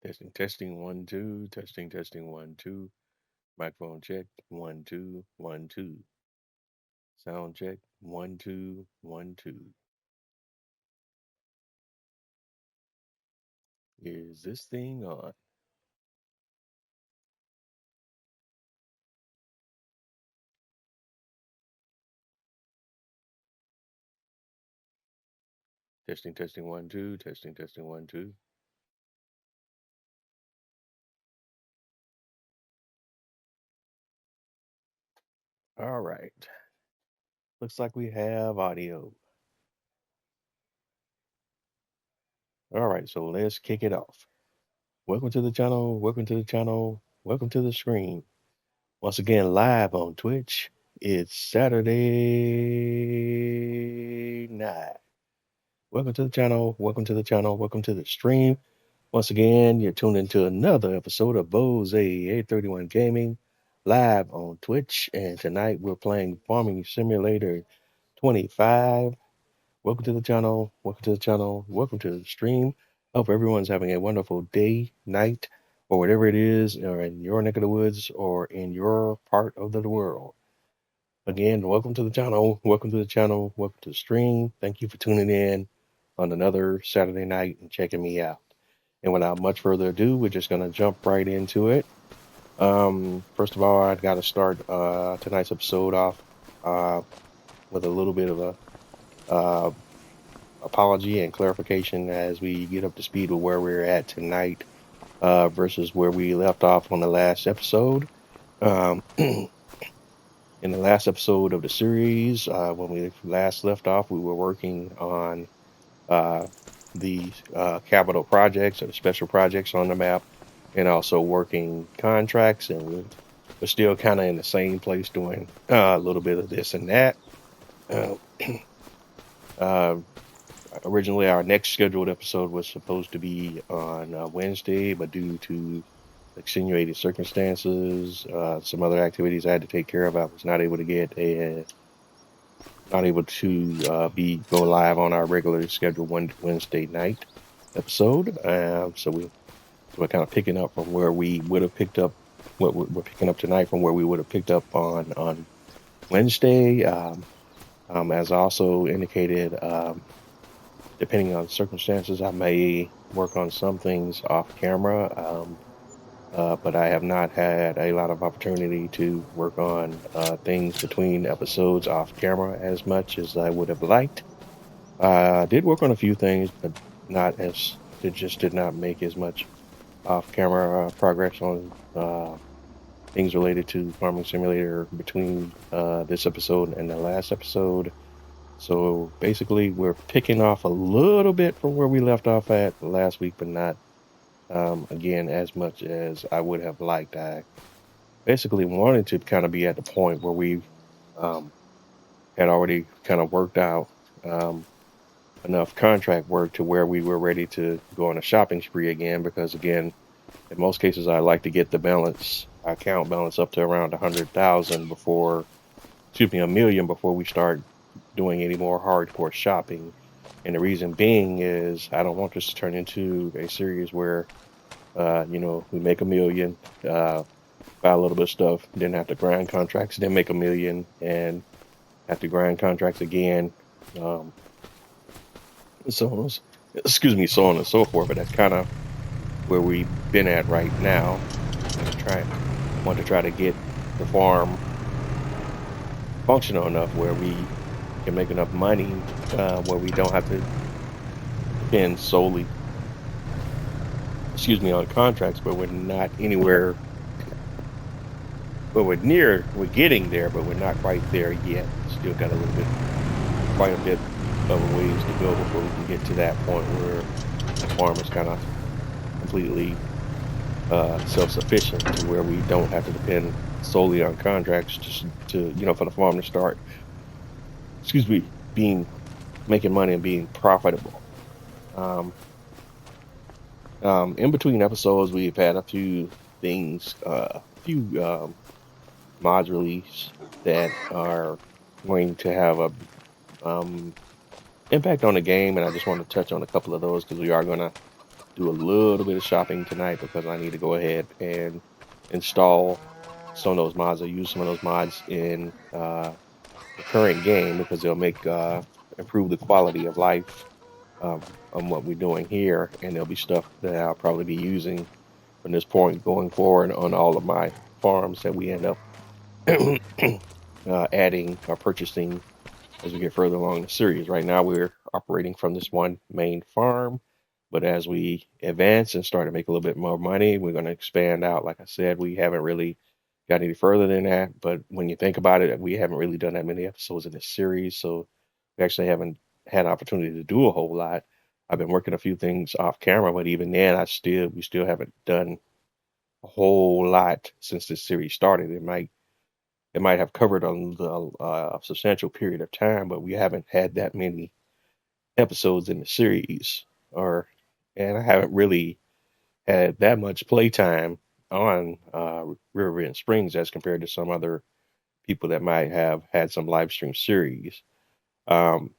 Testing, testing, 1, 2, testing, 1, 2. Microphone check, 1, 2, 1, 2. Sound check, 1, 2, 1, 2. Is this thing on? Testing, 1, 2, testing, 1, 2. All right. Looks like we have audio. All right, so let's kick it off. Welcome to the channel, welcome to the channel, welcome to the screen. Once again, live on Twitch. It's Saturday night. Welcome to the channel, welcome to the channel, welcome to the stream. Once again, you're tuned into another episode of Bose 831 Gaming live on Twitch. And tonight we're playing Farming Simulator 25. Welcome to the channel, welcome to the channel, welcome to the stream. Hope everyone's having a wonderful day, night, or whatever it is, or in your neck of the woods, or in your part of the world. Again, welcome to the channel, welcome to the channel, welcome to the stream. Thank you for tuning in on another Saturday night and checking me out. And without much further ado, we're just going to jump right into it. First of all, I've got to start tonight's episode off with a little bit of a apology and clarification as we get up to speed with where we're at tonight versus where we left off on the last episode. In the last episode of the series, when we last left off, we were working on the capital projects or the special projects on the map, and also working contracts, and we're still kind of in the same place doing a little bit of this and that. Originally, our next scheduled episode was supposed to be on Wednesday, but due to extenuating circumstances, some other activities I had to take care of, I was not able to go live on our regularly scheduled Wednesday night episode. So we're kind of picking up from where we would have picked up. What we're picking up tonight from where we would have picked up on Wednesday. As also indicated, depending on circumstances, I may work on some things off camera. But I have not had a lot of opportunity to work on things between episodes off camera as much as I would have liked. I did work on a few things, but it just did not make as much off camera progress on things related to Farming Simulator between this episode and the last episode. So basically, we're picking off a little bit from where we left off at last week, but not again as much as I would have liked. I basically wanted to kind of be at the point where we had already kind of worked out enough contract work to where we were ready to go on a shopping spree again, because again, in most cases I like to get the account balance up to around 100,000 before, excuse me, 1 million before we start doing any more hardcore shopping. And the reason being is I don't want this to turn into a series where, we make 1 million, buy a little bit of stuff, then have to grind contracts, then make 1 million, and have to grind contracts again. So on and so forth. But that's kind of where we've been at right now. I want to try to get the farm functional enough where we can make enough money where we don't have to depend solely, on contracts, but we're not anywhere. But we're getting there, but we're not quite there yet. Still got quite a bit of ways to go before we can get to that point where the farm is kind of completely self-sufficient, to where we don't have to depend solely on contracts just to, for the farm to start, making money and being profitable. In between episodes, we've had a few things, mods released that are going to have a impact on the game, and I just want to touch on a couple of those because we are going to do a little bit of shopping tonight because I need to go ahead and install some of those mods or use some of those mods in the current game because they'll make improve the quality of life on what we're doing here, and there'll be stuff that I'll probably be using from this point going forward on all of my farms that we end up adding or purchasing as we get further along the series. Right now, we're operating from this one main farm, but as we advance and start to make a little bit more money, we're going to expand out. Like I said, we haven't really got any further than that, but when you think about it, we haven't really done that many episodes in this series, so we actually haven't had an opportunity to do a whole lot. I've been working a few things off camera, but even then, we still haven't done a whole lot since this series started. It might have covered a substantial period of time, but we haven't had that many episodes in the series, and I haven't really had that much playtime on Riverbend Springs as compared to some other people that might have had some live stream series. Um,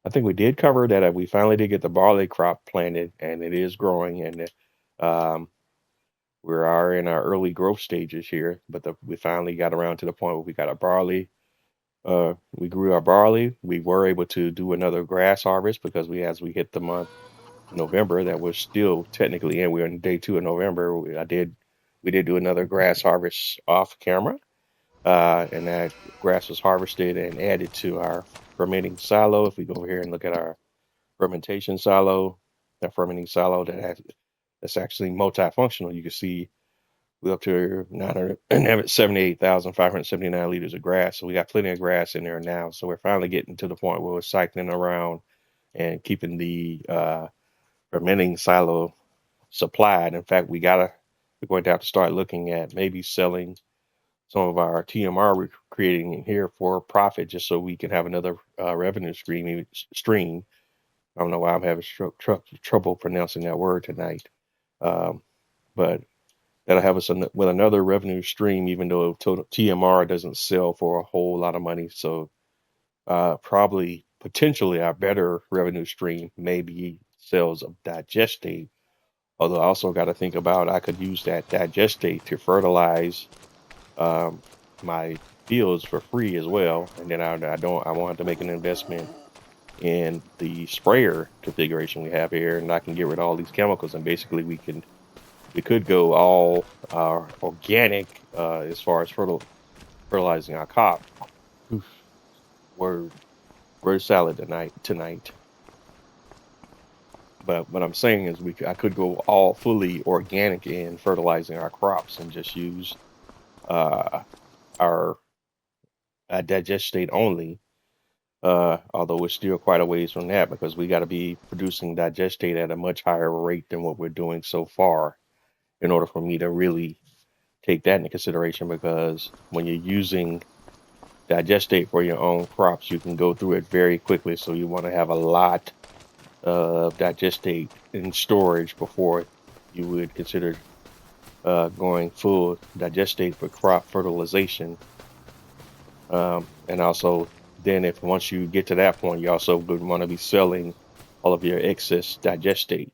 I think we did cover that we finally did get the barley crop planted, and it is growing, and um, we are in our early growth stages here. But we finally got around to the point where we got our barley. We grew our barley. We were able to do another grass harvest because as we hit the month of November, that was still technically in. We're in day 2 of November. We did do another grass harvest off camera, and that grass was harvested and added to our fermenting silo. If we go over here and look at our fermentation silo, that fermenting silo that's actually multifunctional, you can see we're up to 978,579 liters of grass. So we got plenty of grass in there now. So we're finally getting to the point where we're cycling around and keeping the fermenting silo supplied. In fact, we're going to have to start looking at maybe selling some of our TMR we're creating in here for profit, just so we can have another revenue stream. I don't know why I'm having trouble pronouncing that word tonight, but that'll have us with another revenue stream, even though total TMR doesn't sell for a whole lot of money. So probably potentially our better revenue stream may be sales of digestate. Although I also got to think about I could use that digestate to fertilize my fields for free as well, and then I won't have to make an investment in the sprayer configuration we have here, and I can get rid of all these chemicals, and basically we could go all organic as far as fertilizing our crop. Oof. Word salad tonight. But what I'm saying is I could go all fully organic in fertilizing our crops and just use our digestate only. Although we're still quite a ways from that because we got to be producing digestate at a much higher rate than what we're doing so far in order for me to really take that into consideration, because when you're using digestate for your own crops, you can go through it very quickly. So you want to have a lot of digestate in storage before you would consider going full digestate for crop fertilization. And also then once you get to that point, you also would want to be selling all of your excess digestate.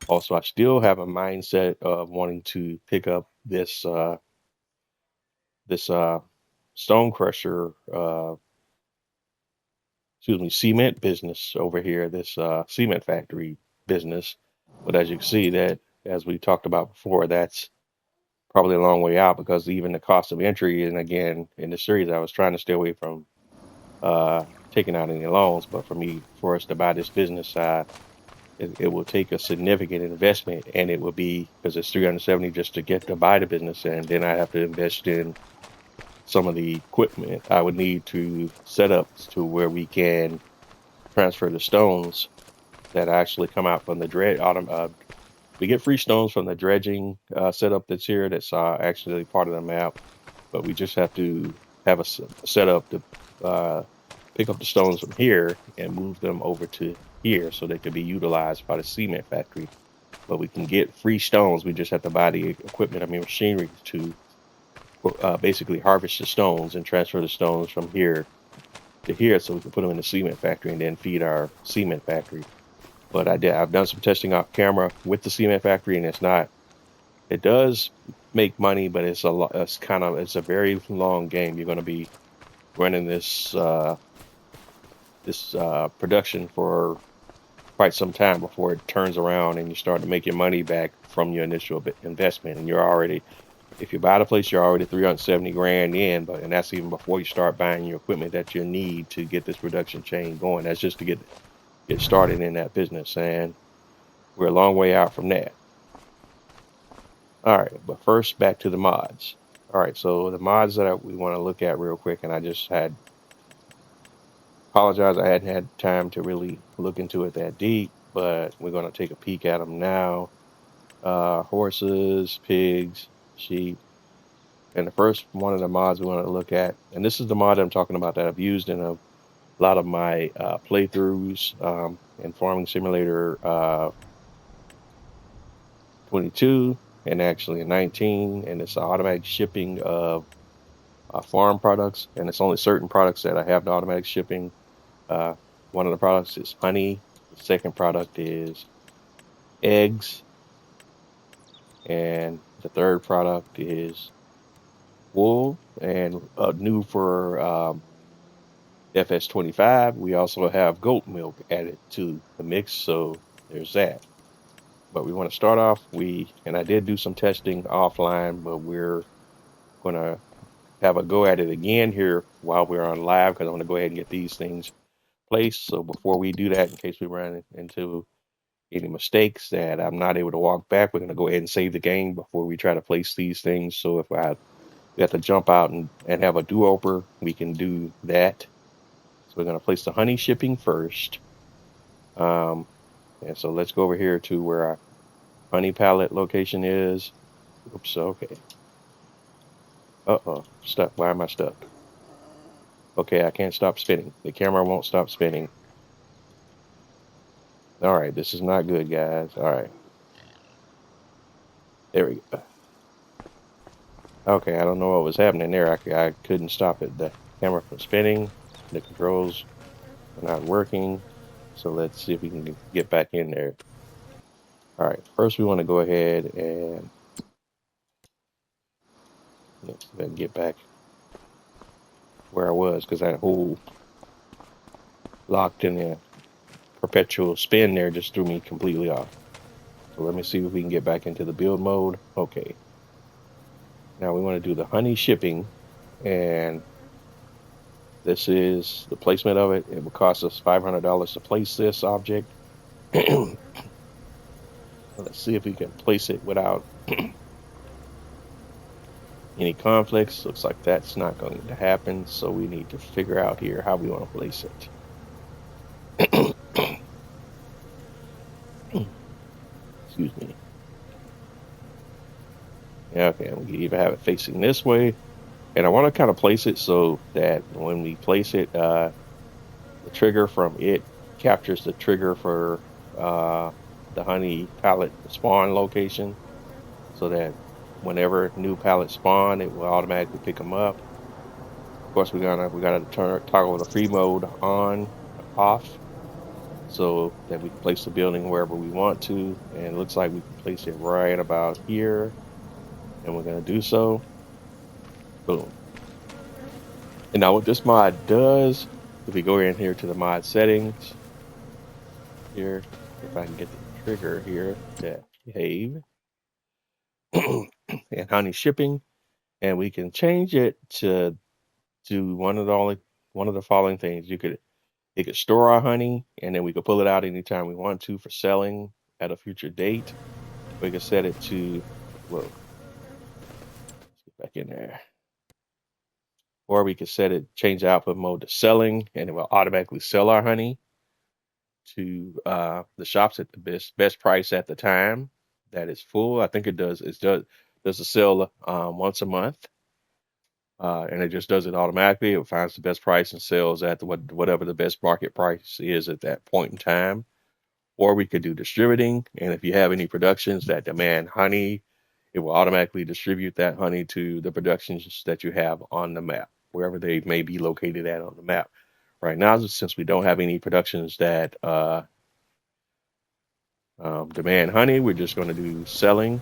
Also, I still have a mindset of wanting to pick up this stone crusher, cement business over here, this cement factory business. But as you can see, that as we talked about before, that's probably a long way out because even the cost of entry, and again, in the series, I was trying to stay away from taking out any loans, but for us to buy this business, it will take a significant investment, and it will be because it's $370 just to buy the business, and then I have to invest in some of the equipment I would need to set up to where we can transfer the stones that actually come out from the dredge. We get free stones from the dredging setup that's here. That's actually part of the map, but we just have to have a setup to pick up the stones from here and move them over to here so they could be utilized by the cement factory. But we can get free stones. We just have to buy the equipment, machinery to basically harvest the stones and transfer the stones from here to here so we can put them in the cement factory and then feed our cement factory. But I've done some testing off camera with the cement factory, and it does make money, but it's a very long game. You're going to be running this production for quite some time before it turns around and you start to make your money back from your initial investment. And if you buy the place, you're already 370 grand in, and that's even before you start buying your equipment that you need to get this production chain going. That's just to get started in that business, and we're a long way out from that. All right, but first, back to the mods. All right, so the mods that we want to look at real quick, and I just apologize, I hadn't had time to really look into it that deep, but we're going to take a peek at them now. Horses, pigs, sheep. And the first one of the mods we want to look at, and this is the mod I'm talking about that I've used in a lot of my playthroughs in Farming Simulator 22 and actually in 19, and it's automatic shipping of farm products, and it's only certain products that I have the automatic shipping. One of the products is honey. The second product is eggs, and the third product is wool. And new for FS25, we also have goat milk added to the mix, so there's that. But we want to start off, and I did do some testing offline, but we're going to have a go at it again here while we're on live, because I want to go ahead and get these things placed. So before we do that, in case we run into any mistakes that I'm not able to walk back, we're going to go ahead and save the game before we try to place these things. So if we have to jump out and have a do-over, we can do that. So we're going to place the honey shipping first. And so let's go over here to where our honey pallet location is. Oops, okay. Uh-oh, stuck. Why am I stuck? Okay, I can't stop spinning. The camera won't stop spinning. All right, this is not good, guys. All right. There we go. Okay, I don't know what was happening there. I couldn't stop it. The camera from spinning. The controls are not working. So let's see if we can get back in there. All right, first we want to go ahead and let's get back where I was, because that whole locked in the perpetual spin there just threw me completely off. So let me see if we can get back into the build mode. Okay. Now we want to do the honey shipping, and this is the placement of it. It will cost us $500 to place this object. Let's see if we can place it without any conflicts. Looks like that's not going to happen, so we need to figure out here how we want to place it. Excuse me. Okay, we can even have it facing this way. And I want to kind of place it so that when we place it, the trigger from it captures the trigger for the honey pallet spawn location, so that whenever new pallets spawn, it will automatically pick them up. Of course, we gotta toggle the free mode on, off, so that we can place the building wherever we want to. And it looks like we can place it right about here, and we're gonna do so. Boom. And now what this mod does, if we go in here to the mod settings, here, if I can get the trigger here to behave, and honey shipping, and we can change it to do one of the following things. It could store our honey, and then we could pull it out anytime we want to for selling at a future date. We could set it to, well, let's get back in there. Or we could change the output mode to selling, and it will automatically sell our honey to the shops at the best price at the time that it's full. I think it does a sale once a month, and it just does it automatically. It finds the best price and sells at whatever the best market price is at that point in time. Or we could do distributing, and if you have any productions that demand honey, it will automatically distribute that honey to the productions that you have on the map, wherever they may be located at on the map. Right now, since we don't have any productions that demand honey, we're just going to do selling.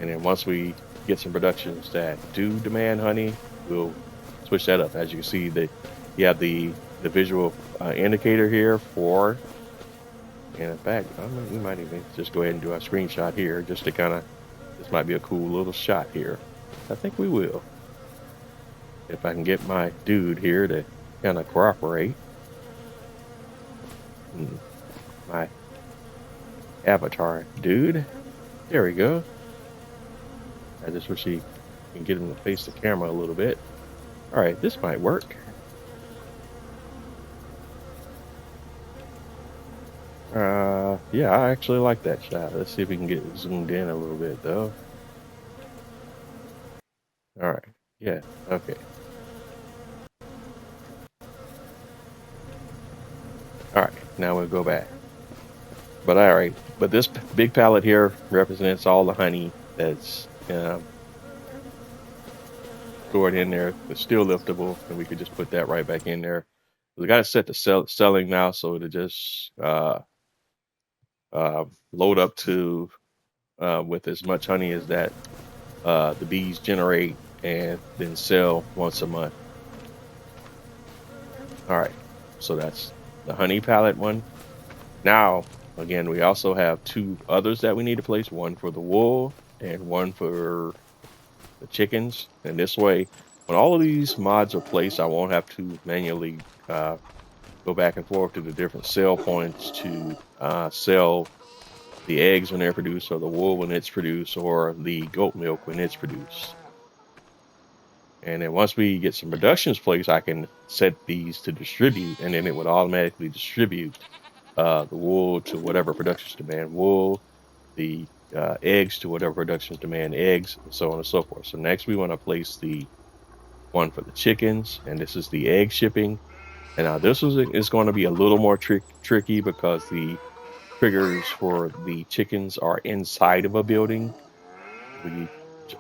And then once we get some productions that do demand honey, we'll switch that up. As you can see, that you have the visual indicator here for. And in fact, we might even just go ahead and do a screenshot here just to kind of, this might be a cool little shot here. I think we will. If I can get my dude here to kind of cooperate. My avatar dude. There we go. I just wish he can get him to face the camera a little bit. All right, this might work. Yeah, I actually like that shot. Let's see if we can get it zoomed in a little bit though. All right, yeah, okay. All right, now we'll go back. But all right, but this big pallet here represents all the honey that's stored in there. It's still liftable, and we could just put that right back in there. We got it set to selling now, so it'll just load up to with as much honey as that the bees generate, and then sell once a month. All right, so that's the honey pallet one. Now, again, we also have two others that we need to place, one for the wool and one for the chickens. And this way, when all of these mods are placed, I won't have to manually go back and forth to the different sell points to sell the eggs when they're produced, or the wool when it's produced, or the goat milk when it's produced. And then once we get some productions placed, I can set these to distribute, and then it would automatically distribute the wool to whatever productions demand wool, the eggs to whatever productions demand eggs, and so on and so forth. So next we want to place the one for the chickens, and this is the egg shipping. And now this is going to be a little more tricky because the triggers for the chickens are inside of a building. We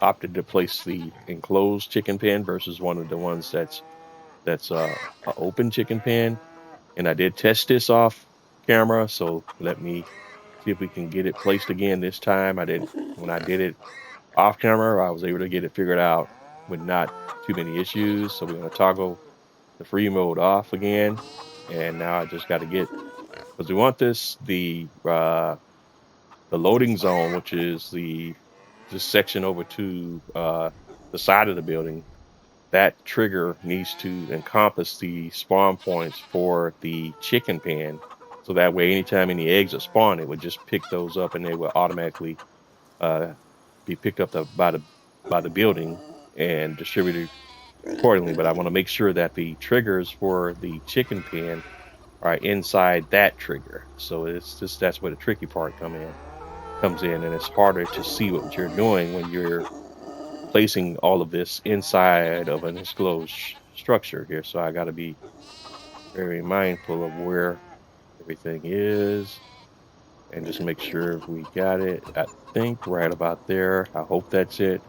opted to place the enclosed chicken pen versus one of the ones that's an open chicken pen. And I did test this off camera, so let me see if we can get it placed again this time. When I did it off camera, I was able to get it figured out with not too many issues. So we're going to toggle the free mode off again, and now I just got to get, because we want this the loading zone, which is this section over to the side of the building. That trigger needs to encompass the spawn points for the chicken pen, so that way anytime any eggs are spawned, it would just pick those up, and they will automatically be picked up by the building and distributed accordingly. But I want to make sure that the triggers for the chicken pen are inside that trigger. So it's just, that's where the tricky part comes in, and it's harder to see what you're doing when you're placing all of this inside of an enclosed structure here. So I got to be very mindful of where everything is and just make sure we got it. I think right about there. I hope that's it.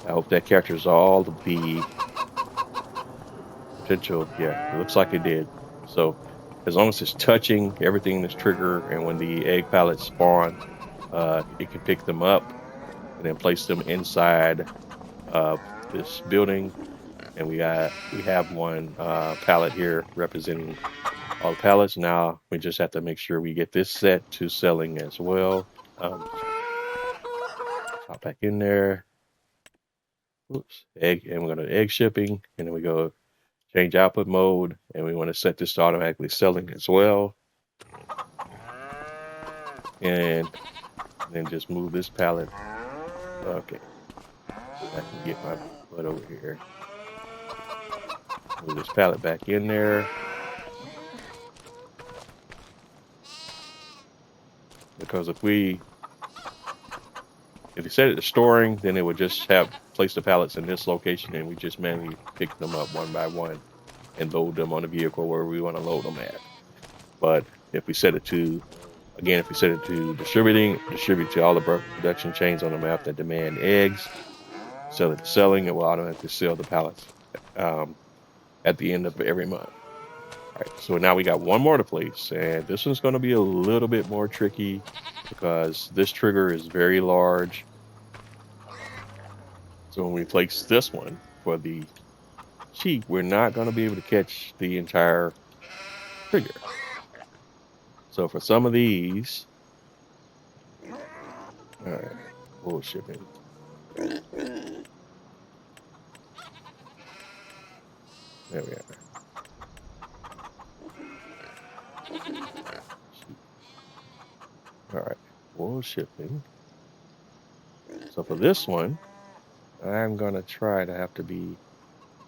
I hope that captures all of the potential. Yeah, it looks like it did. So as long as it's touching everything that's trigger, and when the egg pallets spawn, it can pick them up and then place them inside this building. And we have one pallet here representing all the pallets. Now we just have to make sure we get this set to selling as well. Hop back in there. Oops, egg, and we're going to egg shipping, and then we go change output mode, and we want to set this to automatically selling as well. And then just move this pallet. Okay, I can get my butt over here. Move this pallet back in there. Because if you set it to storing, then it would just place the pallets in this location, and we just manually pick them up one by one and load them on the vehicle where we want to load them at. But if we set it to, again, distribute to all the production chains on the map that demand eggs, sell it to selling, it will automatically sell the pallets at the end of every month. All right, so now we got one more to place, and this one's going to be a little bit more tricky because this trigger is very large. So when we place this one for the cheek, we're not going to be able to catch the entire trigger. So for some of these, all right, bullshipping. There we are. All right, bullshipping. So for this one, I'm going to try to have to be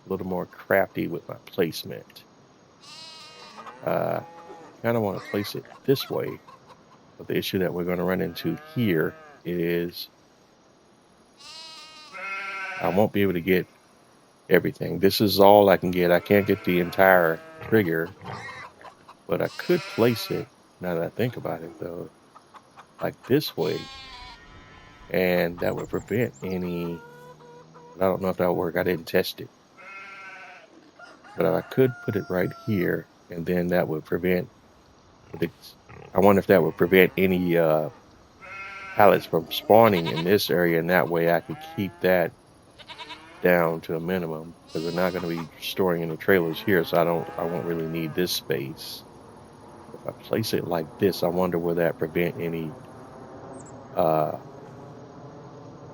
a little more crafty with my placement. Kind of want to place it this way, but the issue that we're going to run into here is I won't be able to get everything. This is all I can get. I can't get the entire trigger, but I could place it, now that I think about it though, like this way, and that would prevent any, I don't know if that would work. I didn't test it, but I could put it right here, and then that would prevent, I wonder if that would prevent any pallets from spawning in this area, and that way I could keep that down to a minimum, because we're not going to be storing any trailers here, so I won't really need this space. If I place it like this, I wonder will that prevent any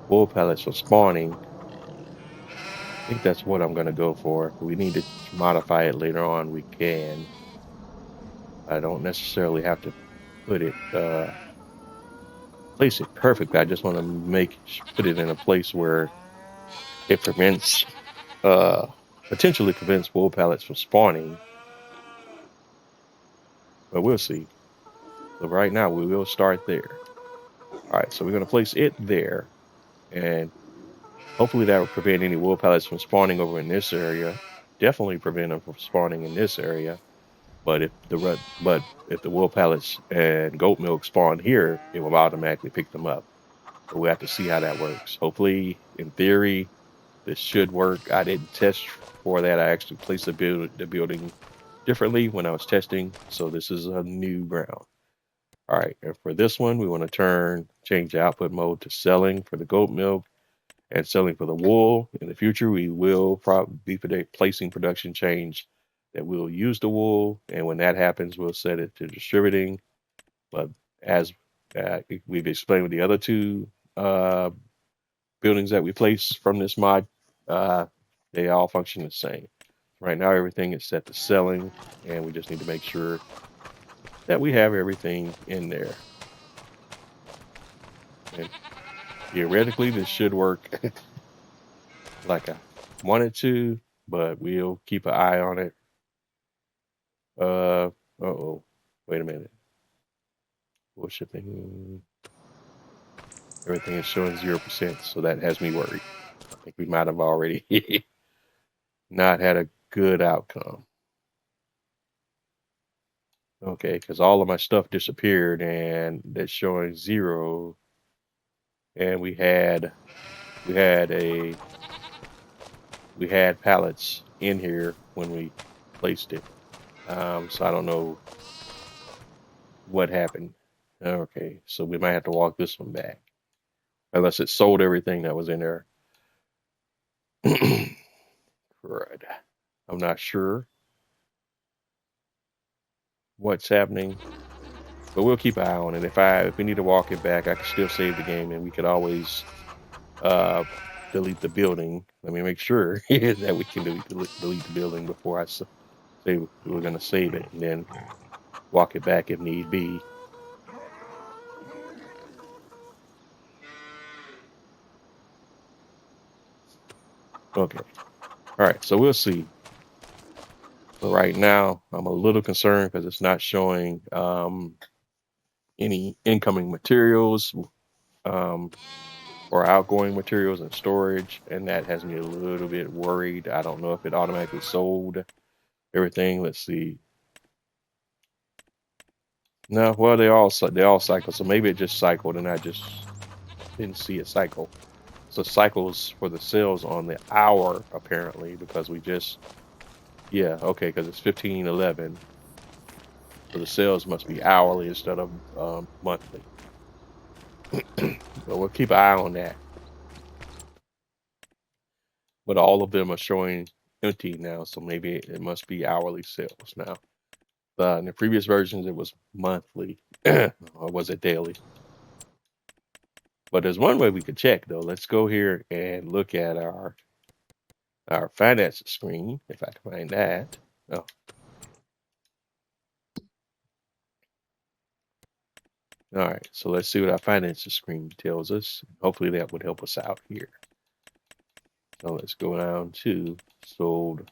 wool pellets from spawning. I think that's what I'm going to go for. If we need to modify it later on, we can. I don't necessarily have to put it place it perfectly. I just want to put it in a place where it prevents potentially prevents wool pellets from spawning, but we'll see. So right now we will start there. All right, so we're going to place it there, and hopefully that will prevent any wool pellets from spawning over in this area. Definitely prevent them from spawning in this area. But if the wool pellets and goat milk spawn here, it will automatically pick them up. So we have to see how that works. Hopefully, in theory, this should work. I didn't test for that. I actually placed the building differently when I was testing. So this is a new ground. All right, and for this one, we want to change the output mode to selling for the goat milk and selling for the wool. In the future, we will probably be placing production change that we'll use the wool, and when that happens, we'll set it to distributing. But as we've explained with the other two buildings that we place from this mod, they all function the same. Right now, everything is set to selling, and we just need to make sure that we have everything in there. And theoretically, this should work like I wanted to, but we'll keep an eye on it. Uh-oh. Wait a minute. Shipping. Everything is showing 0%, so that has me worried. I think we might have already not had a good outcome. Okay, because all of my stuff disappeared, and that's showing 0. And we had pallets in here when we placed it. So I don't know what happened. Okay, so we might have to walk this one back. Unless it sold everything that was in there. Right. I'm not sure what's happening, but we'll keep an eye on it. If we need to walk it back, I can still save the game, and we could always delete the building. Let me make sure that we can delete the building before I say we're going to save it, and then walk it back if need be. Okay. All right. So we'll see. But right now, I'm a little concerned because it's not showing any incoming materials or outgoing materials and storage, and that has me a little bit worried. I don't know if it automatically sold everything. Let's see. No, well, they all cycle, so maybe it just cycled and I just didn't see it cycle. So cycles for the sales on the hour apparently, because we just Yeah, okay, because it's 1511. So the sales must be hourly instead of monthly. But we'll keep an eye on that. But all of them are showing empty now, so maybe it must be hourly sales now. In the previous versions, it was monthly, or was it daily? But there's one way we could check though. Let's go here and look at our finance screen, if I can find that. Oh, all right. So let's see what our finance screen tells us. Hopefully that would help us out here. So let's go down to sold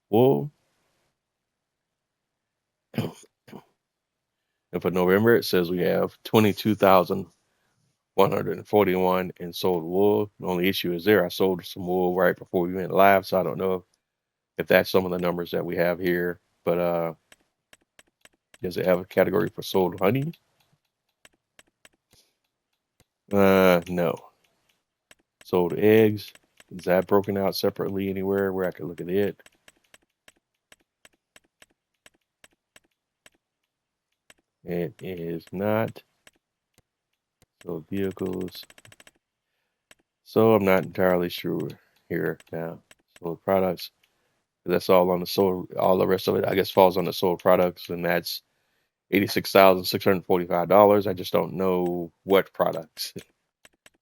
wool. And for November, it says we have 22,141 in sold wool. The only issue is there. I sold some wool right before we went live, so I don't know if that's some of the numbers that we have here. But does it have a category for sold honey? No. Sold eggs. Is that broken out separately anywhere where I could look at it? It is not. So vehicles. So I'm not entirely sure here now. Sold products. That's all on the sold. All the rest of it, I guess, falls on the sold products, and that's $86,645. I just don't know what products.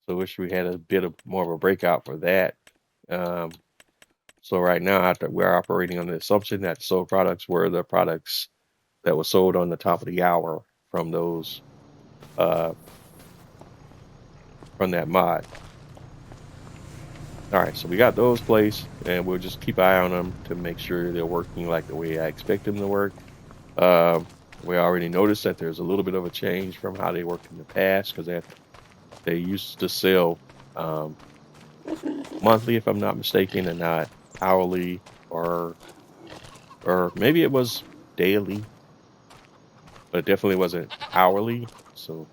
So wish we had a bit of more of a breakout for that. Um, so right now, we're operating on the assumption that sold products were the products that were sold on the top of the hour from those from that mod. All right, so we got those placed, and we'll just keep an eye on them to make sure they're working like the way I expect them to work. We already noticed that there's a little bit of a change from how they worked in the past because they used to sell monthly, if I'm not mistaken, and not hourly or maybe it was daily, but it definitely wasn't hourly. So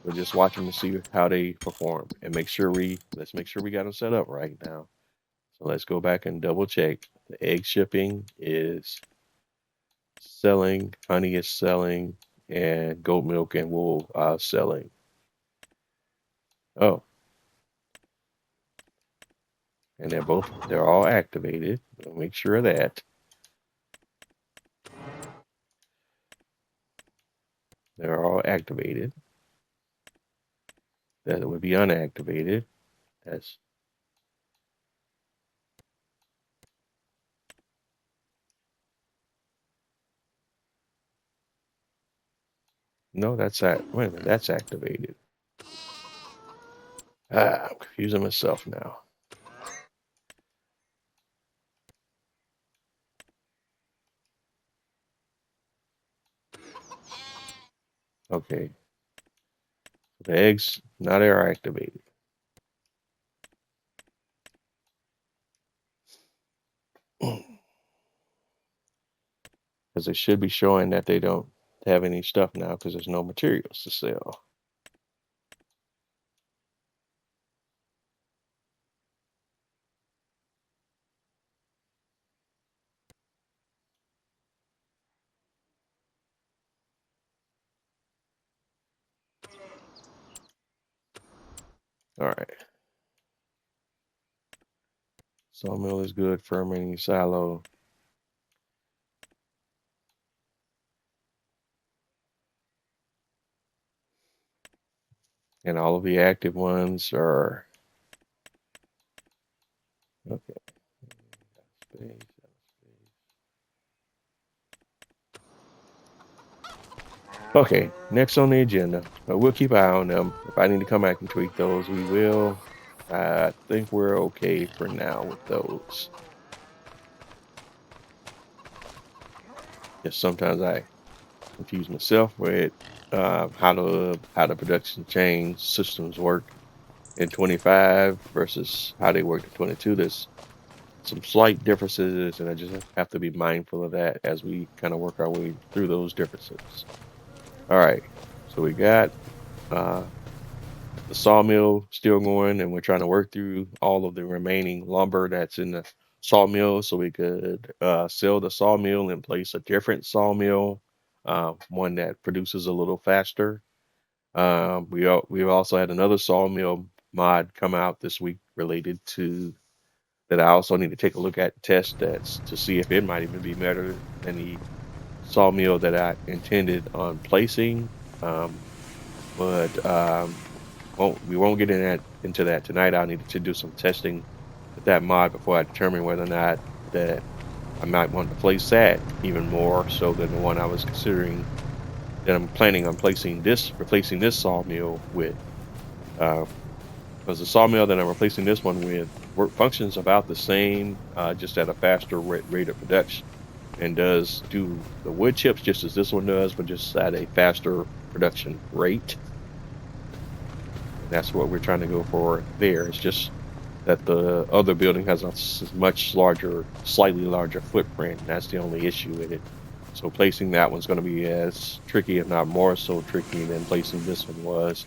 we're just watching to see how they perform and let's make sure we got them set up right now. So let's go back and double check. The egg shipping is selling, honey is selling, and goat milk and wool are selling. Oh, and they're all activated. We'll make sure of that. They're all activated. That would be unactivated. That's no, wait a minute, that's activated. I'm confusing myself now. Okay. The eggs now they're activated. Because it should be showing that they don't have any stuff now because there's no materials to sell. All right. Sawmill is good. Fermenting silo. And all of the active ones are okay. Okay, next on the agenda. We'll keep an eye on them. If I need to come back and tweak those, we will. I think we're okay for now with those. Just sometimes I confuse myself with how the production chain systems work in 25 versus how they work in 22. There's some slight differences, and I just have to be mindful of that as we kind of work our way through those differences. All right, so we got the sawmill still going, and we're trying to work through all of the remaining lumber that's in the sawmill so we could sell the sawmill and place a different sawmill, one that produces a little faster. We've also had another sawmill mod come out this week related to that. I also need to take a look at test that's to see if it might even be better than the sawmill that I intended on placing. But we won't get into that tonight. I need to do some testing with that mod before I determine whether or not that I might want to place that even more so than the one I was considering that I'm planning on replacing this sawmill with. Because the sawmill that I'm replacing this one with functions about the same, just at a faster rate of production, and does do the wood chips just as this one does, but just at a faster production rate. And that's what we're trying to go for there. It's just that the other building has a much larger, slightly larger footprint. And that's the only issue with it. So placing that one's going to be as tricky, if not more so tricky, than placing this one was.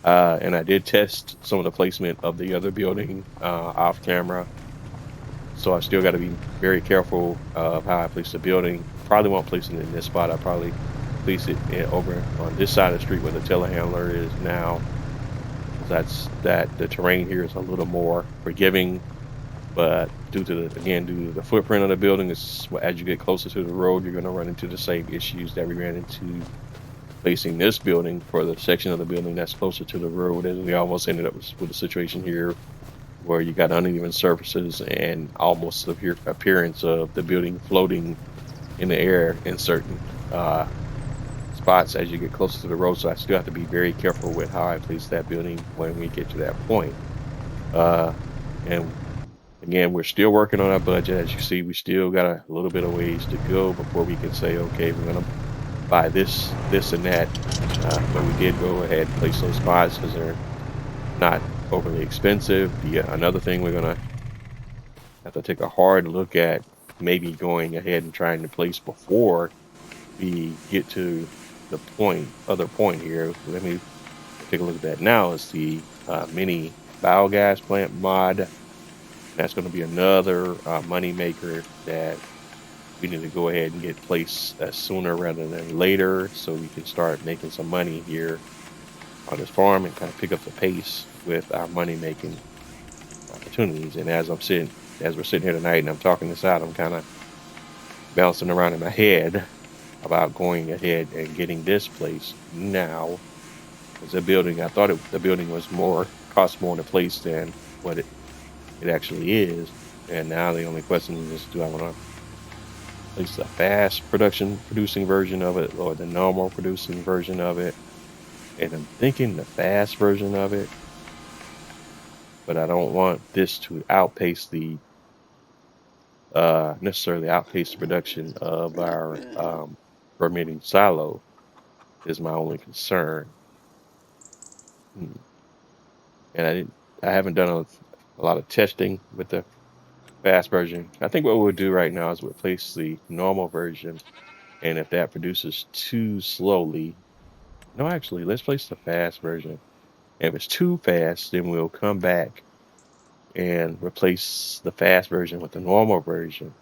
And I did test some of the placement of the other building off camera. So I still got to be very careful of how I place the building. Probably won't place it in this spot. I'll probably place it over on this side of the street where the telehandler is now. The terrain here is a little more forgiving, but due to the footprint of the building, as you get closer to the road, you're going to run into the same issues that we ran into placing this building for the section of the building that's closer to the road. And we almost ended up with a situation here where you got uneven surfaces and almost the appearance of the building floating in the air in certain spots as you get closer to the road. So I still have to be very careful with how I place that building when we get to that point. And again, we're still working on our budget. As you see, we still got a little bit of ways to go before we can say, okay, we're going to buy this and that. But we did go ahead and place those mods because they're not overly expensive. Another thing we're going to have to take a hard look at, maybe going ahead and trying to place before we get to the other point here. Let me take a look at that now. Is the mini biogas plant mod. That's going to be another money maker that we need to go ahead and get placed sooner rather than later, so we can start making some money here on this farm and kind of pick up the pace with our money making opportunities. And as we're sitting here tonight and I'm talking this out, I'm kind of bouncing around in my head about going ahead and getting this place now. Because I thought the building was cost more to place than what it actually is. And now the only question is, do I want to place the fast producing version of it or the normal producing version of it? And I'm thinking the fast version of it, but I don't want this to necessarily outpace the production of our fermenting silo is my only concern. And I haven't done a lot of testing with the fast version. I think what we'll do right now is we'll place the normal version, and if that produces too slowly, no, actually, let's place the fast version. And if it's too fast, then we'll come back and replace the fast version with the normal version.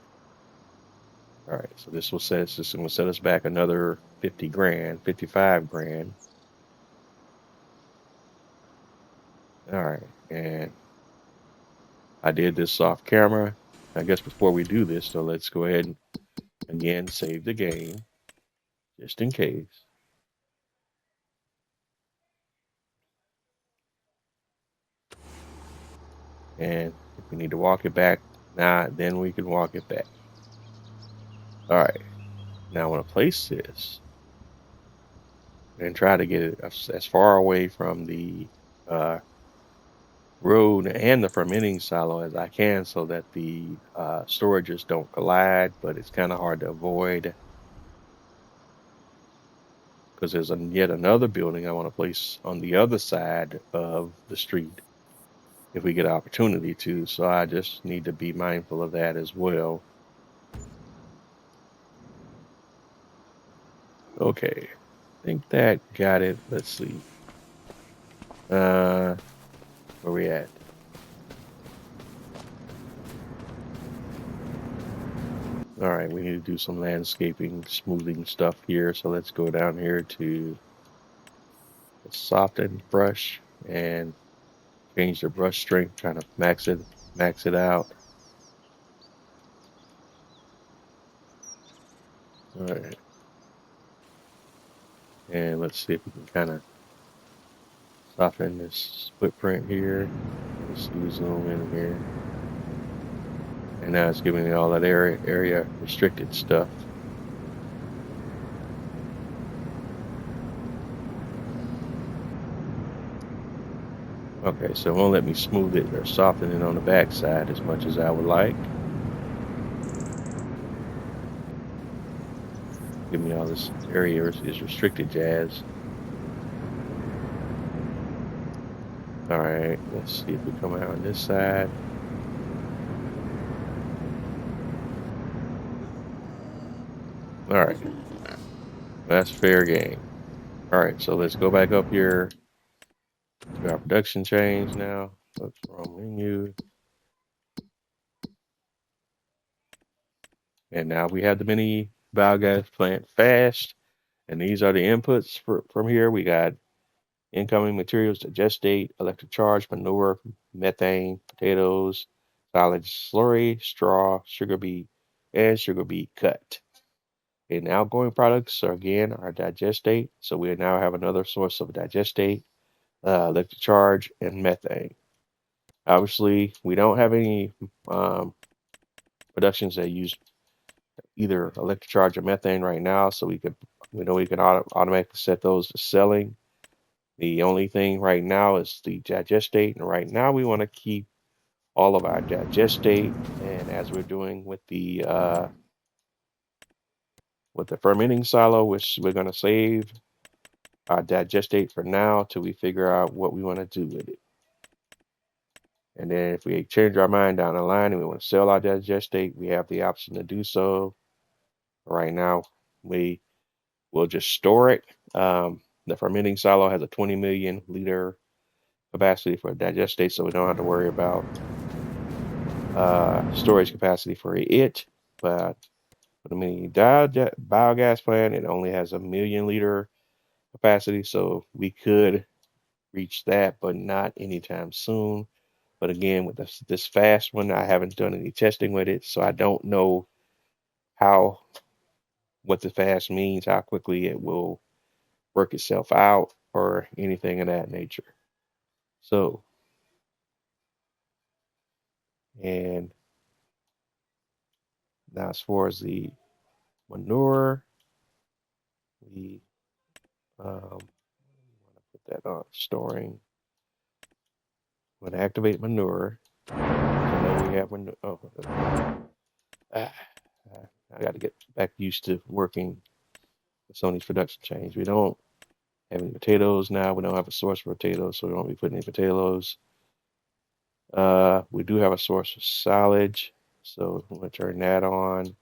All right, so this will set us back another 50 grand, 55 grand. All right, and I did this off camera. I guess before we do this, so let's go ahead and again save the game, just in case. And if we need to walk it back, then we can walk it back. All right, now I want to place this and try to get it as far away from the road and the fermenting silo as I can, so that the storages don't collide. But it's kind of hard to avoid because there's yet another building I want to place on the other side of the street if we get an opportunity to. So I just need to be mindful of that as well. Okay, I think that got it. Let's see. Where we at? All right, we need to do some landscaping, smoothing stuff here. So let's go down here to the soften brush and change the brush strength, kind of max it out. All right, and let's see if we can kind of soften this footprint here. Let's see, we zoom in here, and now it's giving me all that area restricted stuff. Okay, so it won't let me smooth it or soften it on the back side as much as I would like. Give me all this area is restricted jazz. All right, let's see if we come out on this side. All right, that's fair game. All right, so let's go back up here to our production change now. Oops, wrong menu. And now we have the mini biogas plant fast. And these are the inputs from here. We got incoming materials, digestate, electric charge, manure, methane, potatoes, solid slurry, straw, sugar beet, and sugar beet cut. And outgoing products are again our digestate. So we now have another source of digestate, electric charge, and methane. Obviously, we don't have any productions that use either electric charge or methane right now, so we know we can automatically set those to selling. The only thing right now is the digestate, and right now we want to keep all of our digestate. And as we're doing with the fermenting silo, which we're going to save our digestate for now till we figure out what we want to do with it. And then if we change our mind down the line and we want to sell our digestate, we have the option to do so. Right now, we will just store it. The fermenting silo has a 20 million liter capacity for digestate, so we don't have to worry about storage capacity for it. But for the mini biogas plant, it only has a 1 million liter capacity, so we could reach that, but not anytime soon. But again, with this fast one, I haven't done any testing with it, so I don't know what the fast means, how quickly it will work itself out, or anything of that nature. So, and now as far as the manure, we want to put that on storing. I'm going to activate manure. So now we have manure. Oh, I got to get back used to working with Sony's production change. We don't have any potatoes now. We don't have a source for potatoes, so we won't be putting any potatoes. We do have a source for silage, so I'm going to turn that on.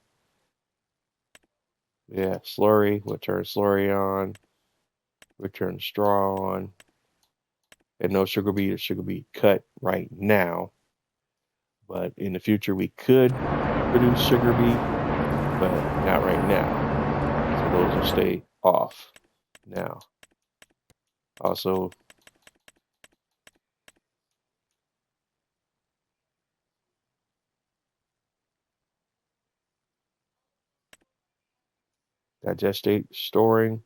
Yeah, slurry. We'll turn slurry on. We'll turn straw on. And no sugar beet or sugar beet cut right now. But in the future, we could produce sugar beet, but not right now. So those will stay off now. Also, digestate storing.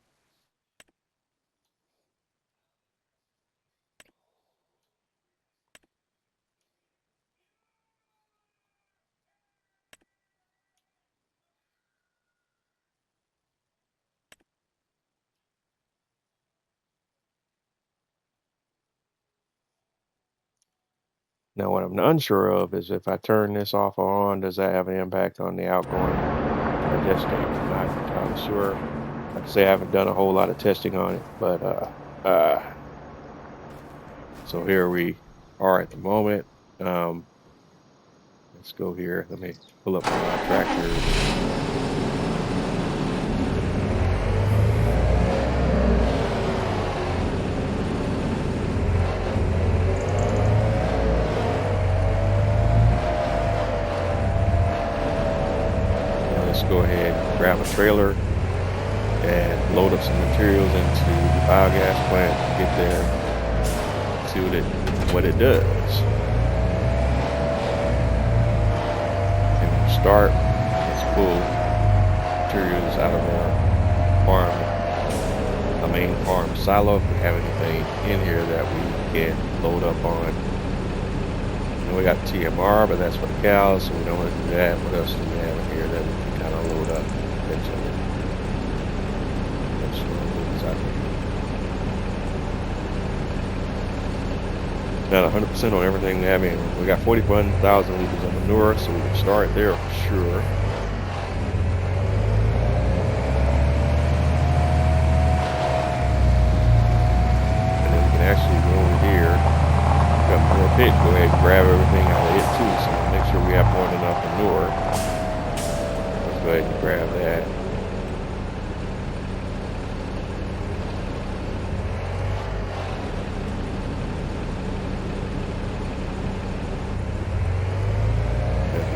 Now, what I'm unsure of is if I turn this off or on, does that have an impact on the outgoing digestate? I'm not entirely sure. Like I say, I haven't done a whole lot of testing on it, but so here we are at the moment. Let's go here. Let me pull up my tractor. let's go ahead and grab a trailer and load up some materials into the biogas plant and get there, see what it does. And we'll start, let's pull materials out of our farm, the main farm silo, if we have anything in here that we can load up on. And we got TMR, but that's for the cows, so we don't want to do that. What else do we have in here that we can kind of load up eventually? Not 100% on everything we have in. We got 41,000 liters of manure, so we can start there for sure. And then we can actually go over here, got more pit, go ahead and grab everything out of it too, so make sure we have more than enough manure. Let's go ahead and grab that.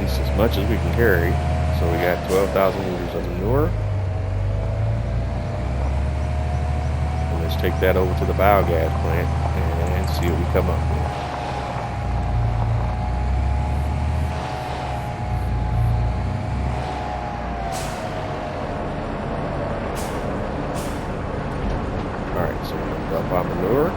As much as we can carry. So we got 12,000 liters of manure. And let's take that over to the biogas plant and see what we come up with. Alright, so we're going to dump our manure.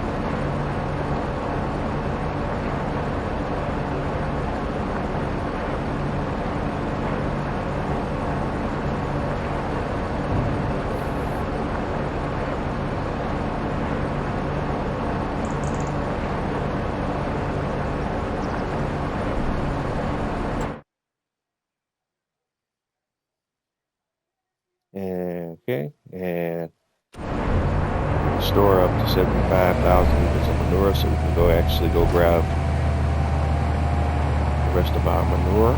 And okay, and store up to 75,000 liters of manure, so we can go grab the rest of our manure.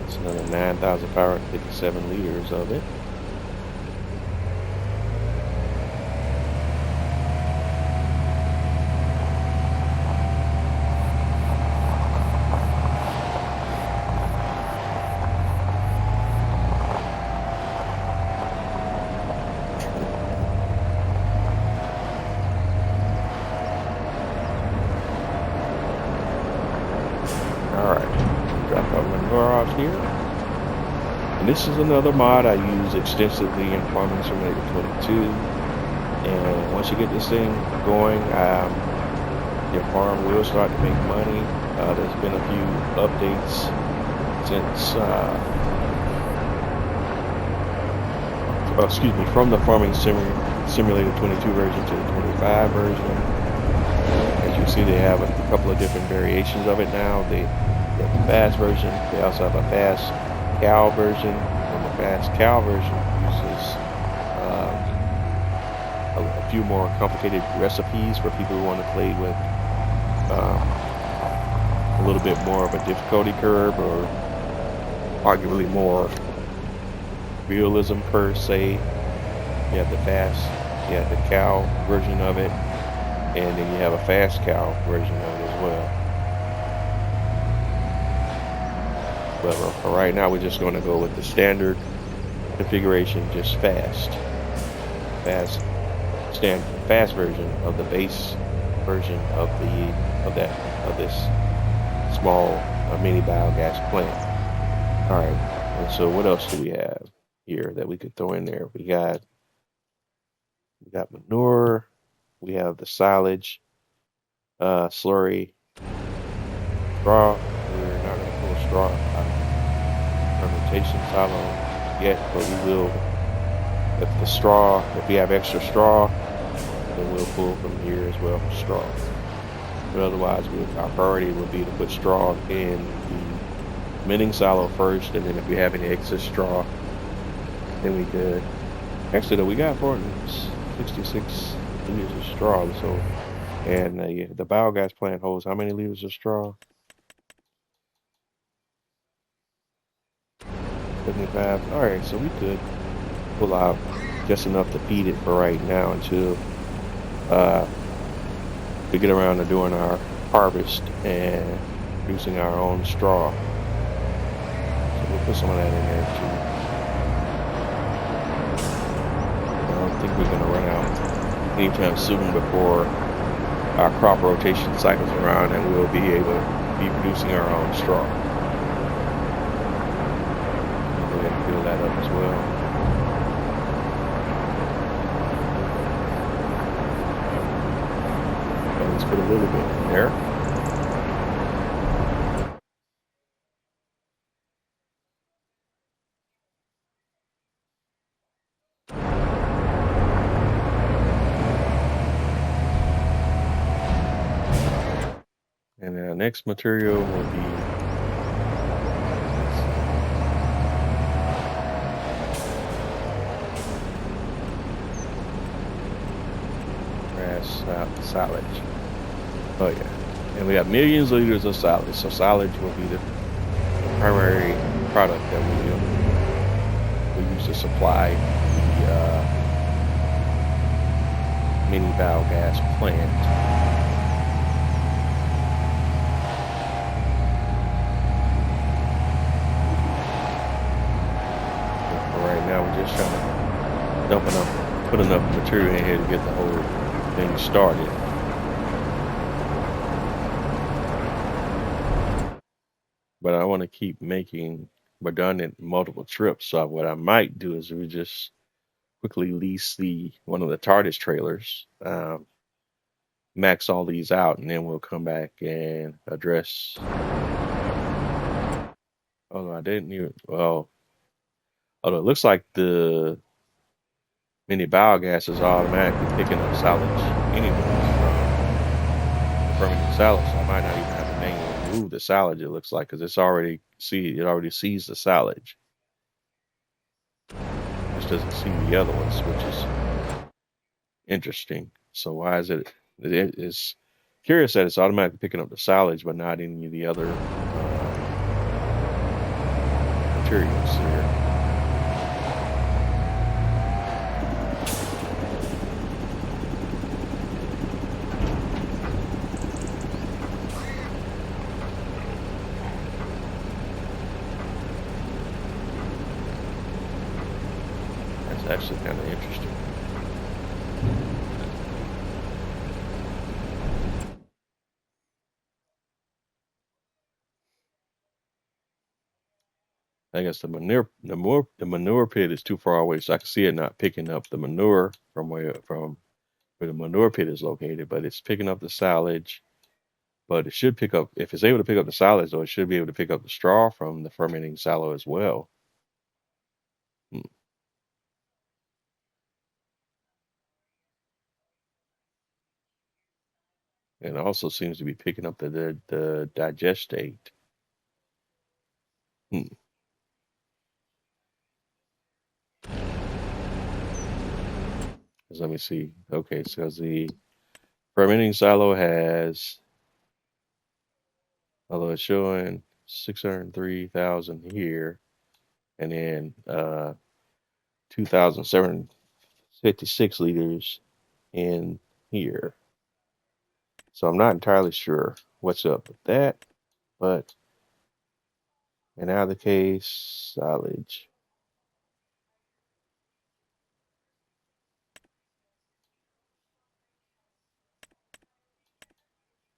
That's another 9,557 liters of it. Here, and this is another mod I use extensively in Farming Simulator 22. And once you get this thing going, your farm will start to make money. There's been a few updates since from the Farming Simulator 22 version to the 25 version. As you see, they have a couple of different variations of it now. They have a fast version. They also have a fast cow version, and the fast cow version uses a few more complicated recipes for people who want to play with a little bit more of a difficulty curve, or arguably more realism per se. You have the cow version of it, and then you have a fast cow version of it as well. But for right now, we're just going to go with the standard configuration, just fast version of the base version of this small mini biogas plant. All right, and so what else do we have here that we could throw in there? We got manure. We have the silage, slurry, straw. We're not going to pull straw fermentation silo yet, but we will. If we have extra straw, then we'll pull from here as well for straw. But otherwise, our priority would be to put straw in the mending silo first, and then if we have any excess straw, then we could. Actually, though, we got 466 liters of straw. So, and the biogas plant holds how many liters of straw? 75. All right, so we could pull out just enough to feed it for right now until we get around to doing our harvest and producing our own straw. So we'll put some of that in there too. I don't think we're gonna run out anytime soon before our crop rotation cycles around and we'll be able to be producing our own straw. We'll go ahead and fill that up as well. Let's put a little bit in there. And our next material will be grass silage. Oh yeah, and we have millions of liters of silage. So silage will be the primary product that we use to supply the mini biogas plant. Right now we're just trying to put enough material in here to get the whole thing started. But I want to keep making redundant multiple trips. So what I might do is we just quickly lease one of the TARDIS trailers, max all these out, and then we'll come back and address. Although I didn't even, well, although it looks like the mini biogas is automatically picking up silage anyways from the silage. So I might not even have to manually remove the silage, it looks like, because it already sees the silage. It just doesn't see the other ones, which is interesting. So why is it? It is curious that it's automatically picking up the silage, but not any of the other materials here. That's actually kind of interesting. I guess the manure pit is too far away, so I can see it not picking up the manure from where the manure pit is located, but it's picking up the silage. But it should pick up, if it's able to pick up the silage, though, it should be able to pick up the straw from the fermenting silo as well. And it also seems to be picking up the digestate. Let me see. Okay, so the fermenting silo has, although it's showing 603,000 here, and then 2,756 liters in here. So I'm not entirely sure what's up with that, but in either case, silage.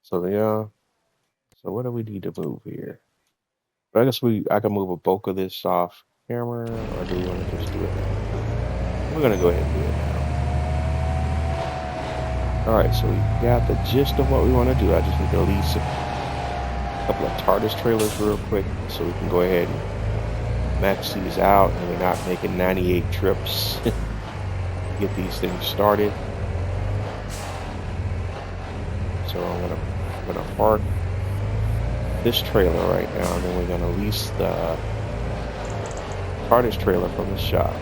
So so what do we need to move here? But I guess I can move a bulk of this off camera, or do we want to just do it now? We're gonna go ahead and do it now. All right, so we got the gist of what we want to do. I just need to lease a couple of TARDIS trailers real quick so we can go ahead and max these out, and we're not making 98 trips to get these things started. So I'm gonna park this trailer right now, and then we're gonna lease the TARDIS trailer from the shop.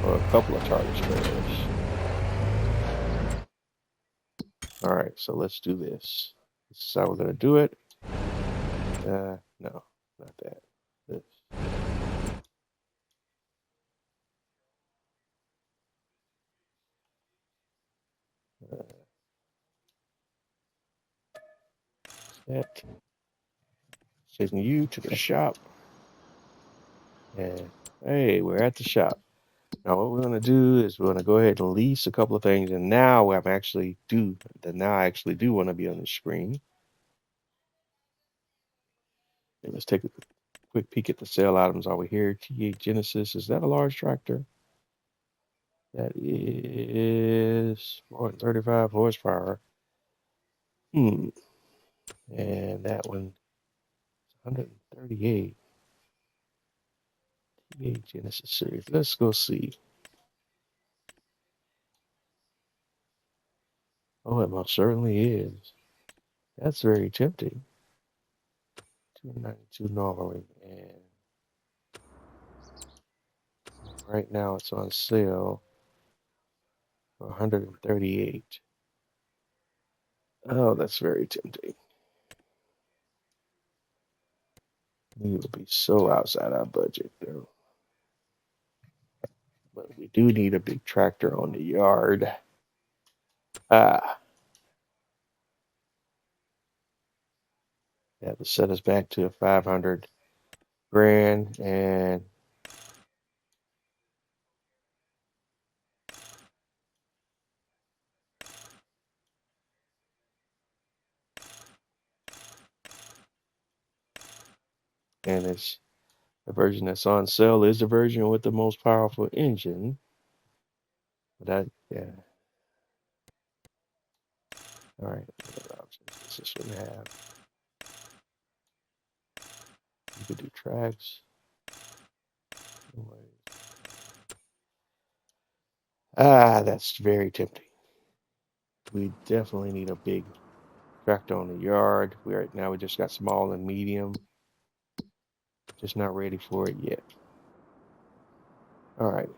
Or a couple of TARDIS trailers. All right, so let's do this. This is how we're gonna do it. No, not that. This. Uh, that. Taking you to the shop. And hey, we're at the shop. Now what we're gonna do is we're gonna go ahead and lease a couple of things, and now I actually do want to be on the screen. And let's take a quick peek at the sale items over here. T8 Genesis, is that a large tractor? That is 435 horsepower. And that one is 138. T8 Genesis series. Let's go see. Oh, it most certainly is. That's very tempting. 292 normally, and right now it's on sale for 138. Oh, that's very tempting. We will be so outside our budget though. But we do need a big tractor on the yard. Ah, that would set us back to 500 grand, and it's the version that's on sale is the version with the most powerful engine. But that, yeah. All right. What options does this one have? You could do tracks. Ah, that's very tempting. We definitely need a big tractor on the yard. Right now we just got small and medium. Just not ready for it yet. All right.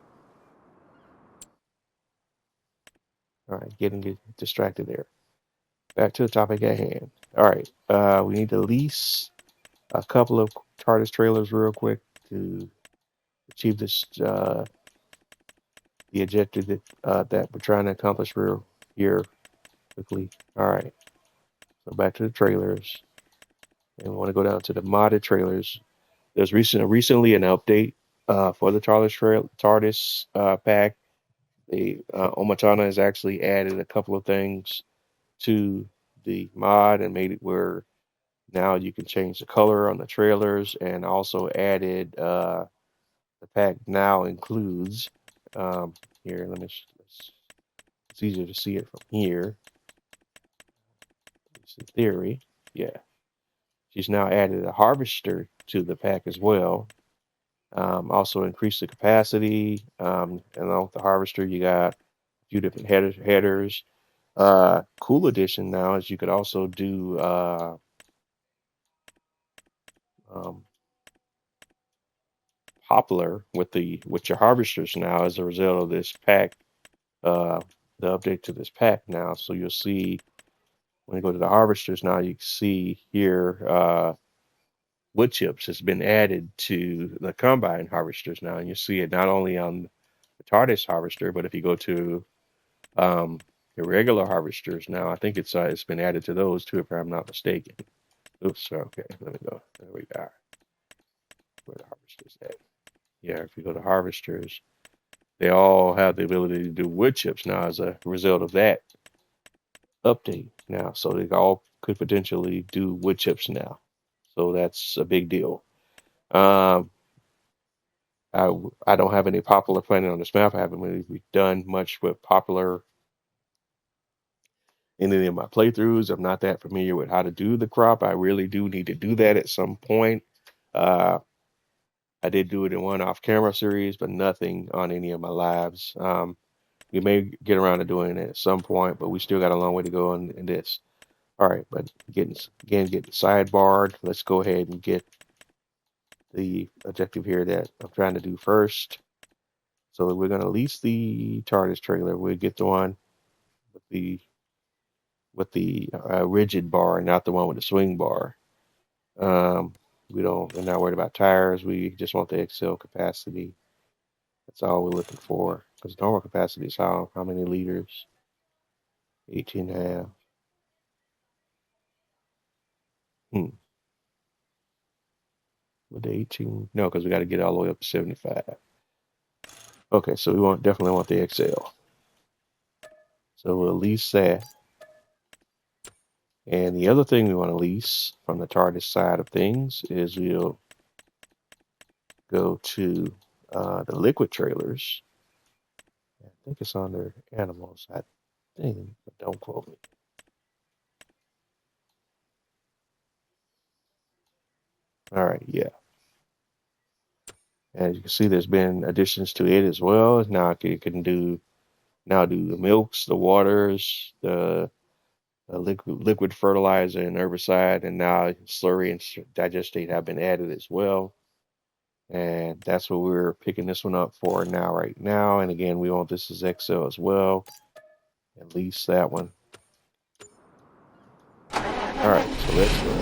All right. Getting distracted there. Back to the topic at hand. All right. We need to lease a couple of TARDIS trailers real quick to achieve this the objective that we're trying to accomplish real here quickly. All right. So back to the trailers. And we want to go down to the modded trailers. There's recently an update for the TARDIS pack. The Omatana has actually added a couple of things to the mod and made it where now you can change the color on the trailers, and also added the pack now includes here. It's easier to see it from here. It's in theory, yeah. She's now added a harvester to the pack as well. Also increased the capacity. And along with the harvester, you got a few different headers. Cool addition now is you could also do um, poplar with your harvesters now as a result of this pack. The update to this pack now. So you'll see when you go to the harvesters now, you can see here wood chips has been added to the combine harvesters now, and you see it not only on the TARDIS harvester, but if you go to the regular harvesters now, I think it's been added to those too, if I'm not mistaken. Oops, okay, let me go. There we are. Where the harvesters at? Yeah, if you go to harvesters, they all have the ability to do wood chips now as a result of that update now. So they all could potentially do wood chips now. So that's a big deal. Um, I don't have any popular planning on this map. I haven't really done much with popular in any of my playthroughs. I'm not that familiar with how to do the crop. I really do need to do that at some point. Uh, I did do it in one off-camera series, but nothing on any of my lives. We may get around to doing it at some point, but we still got a long way to go in this. All right, but getting sidebarred. Let's go ahead and get the objective here that I'm trying to do first. So we're going to lease the TARDIS trailer. We'll get the one with the with the rigid bar, not the one with the swing bar. We're not worried about tires. We just want the XL capacity. That's all we're looking for. Because normal capacity is how many liters? 18 and a half. With the 18, no, because we got to get all the way up to 75. Okay, so we definitely want the XL. So we'll lease that. And the other thing we want to lease from the TARDIS side of things is we'll go to the liquid trailers. I think it's under animals, I think, but don't quote me. All right, yeah. As you can see, there's been additions to it as well. Now it can do the milks, the waters, the liquid fertilizer and herbicide, and now slurry and digestate have been added as well. And that's what we're picking this one up for right now. And again, we want this as XL as well. At least that one. All right, so let's go.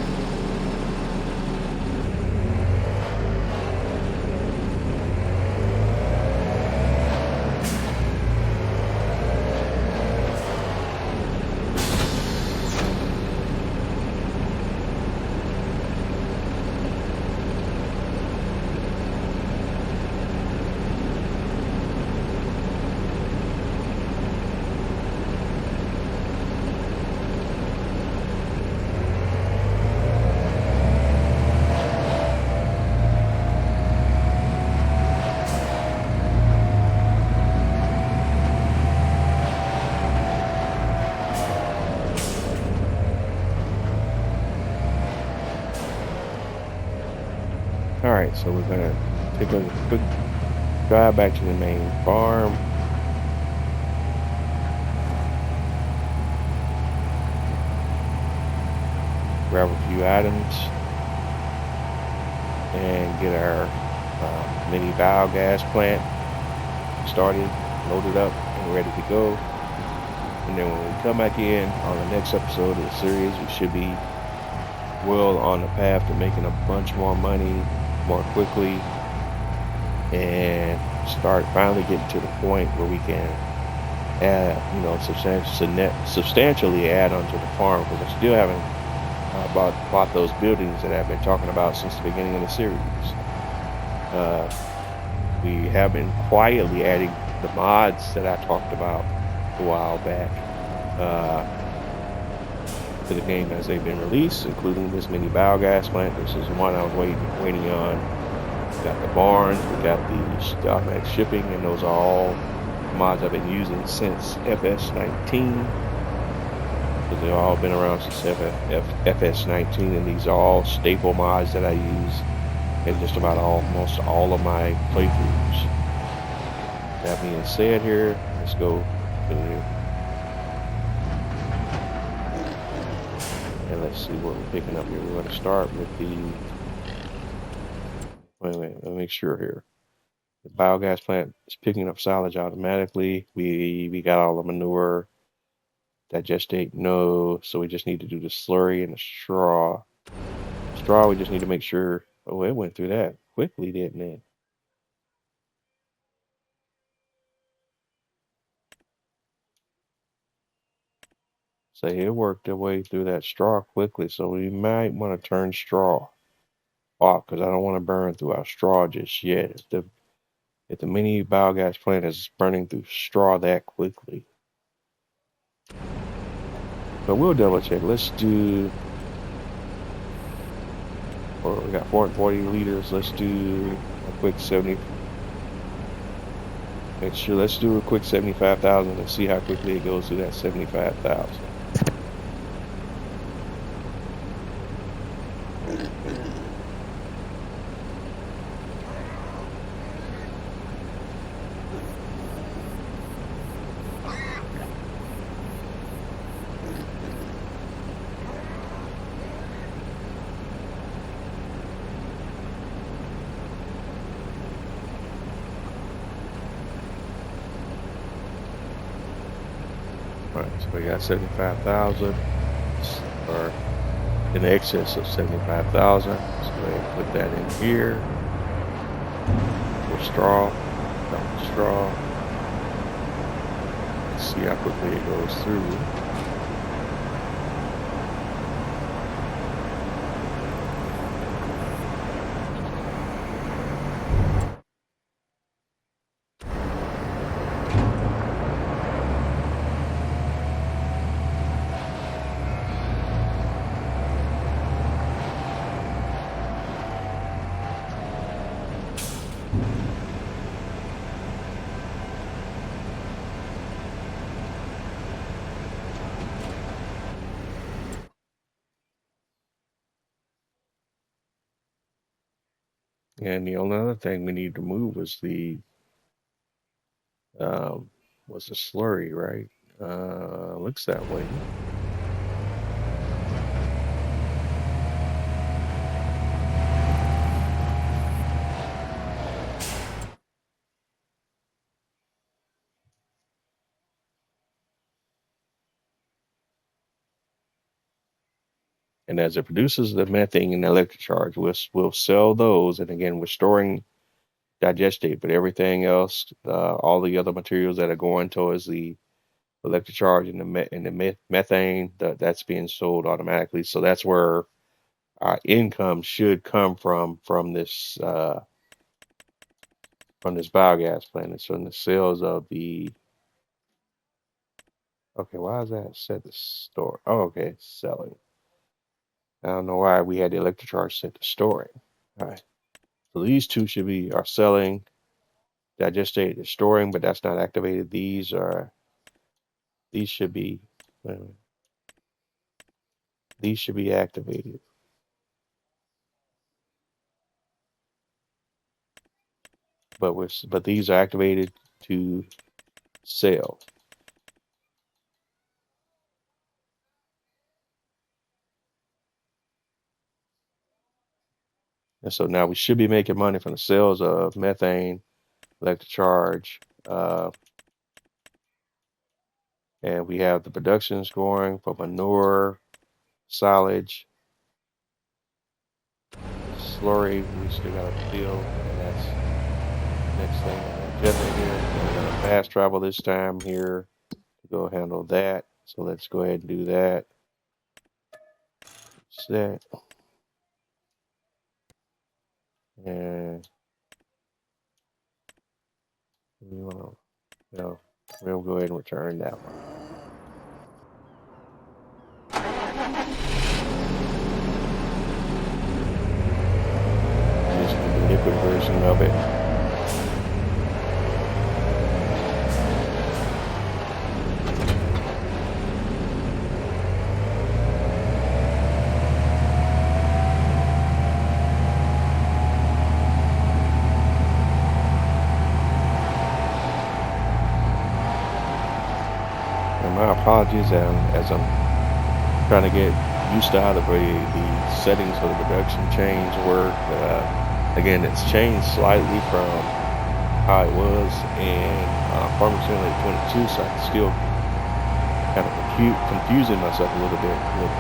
All right, so we're gonna take a quick drive back to the main farm. Grab a few items and get our mini biogas plant started, loaded up, and ready to go. And then when we come back in on the next episode of the series, we should be well on the path to making a bunch more money more quickly and start finally getting to the point where we can add, substantially add onto the farm, because I still haven't bought those buildings that I've been talking about since the beginning of the series. We have been quietly adding the mods that I talked about a while back to the game as they've been released, including this mini biogas plant. This is one I was waiting on. We got the barns, we got the automatic shipping, and those are all mods I've been using since FS19. Because they've all been around since FS19, and these are all staple mods that I use in just about almost all of my playthroughs. That being said, here, let's go to the and let's see what we're picking up here. We're going to start with the, wait, let me make sure here. The biogas plant is picking up silage automatically. We got all the manure, digestate, no, so we just need to do the slurry and the straw. Straw, we just need to make sure, oh, it went through that quickly, didn't it? So it worked their way through that straw quickly, so we might want to turn straw off, because I don't want to burn through our straw just yet. If the mini biogas plant is burning through straw that quickly. But we'll double check. Let's do, we got 440 liters. Let's do a quick 70. Make sure, let's do a quick 75,000 and see how quickly it goes through that 75,000. Right, so We got 75,000, or in excess of 75,000. So go ahead and put that in here. For straw, dump the straw. Let's see how quickly it goes through. And the only other thing we need to move was the slurry, right? Looks that way. And as it produces the methane and electric charge, we'll sell those. And again, we're storing digestate, but everything else, all the other materials that are going towards the electric charge and the methane, that's being sold automatically. So that's where our income should come from this biogas plant. It's from the sales of the. Okay, why is that set to store? Oh, okay, selling. I don't know why we had the electric charge set to storing. All right, so these two should be our selling. Digestate is storing, but that's not activated. These should be activated. But these are activated to sell. And so now we should be making money from the sales of methane, electric charge, and we have the productions going for manure, silage, slurry. We still got to fill, and that's the next thing on the agenda here. We're going to fast travel this time here to go handle that. So let's go ahead and do that. Set. And we want to, we'll go ahead and return that one. This is the liquid version of it. My apologies, as I'm trying to get used to how the settings for the production change work. Again, it's changed slightly from how it was in Farming Simulator 22, so I'm still kind of confusing myself a little bit with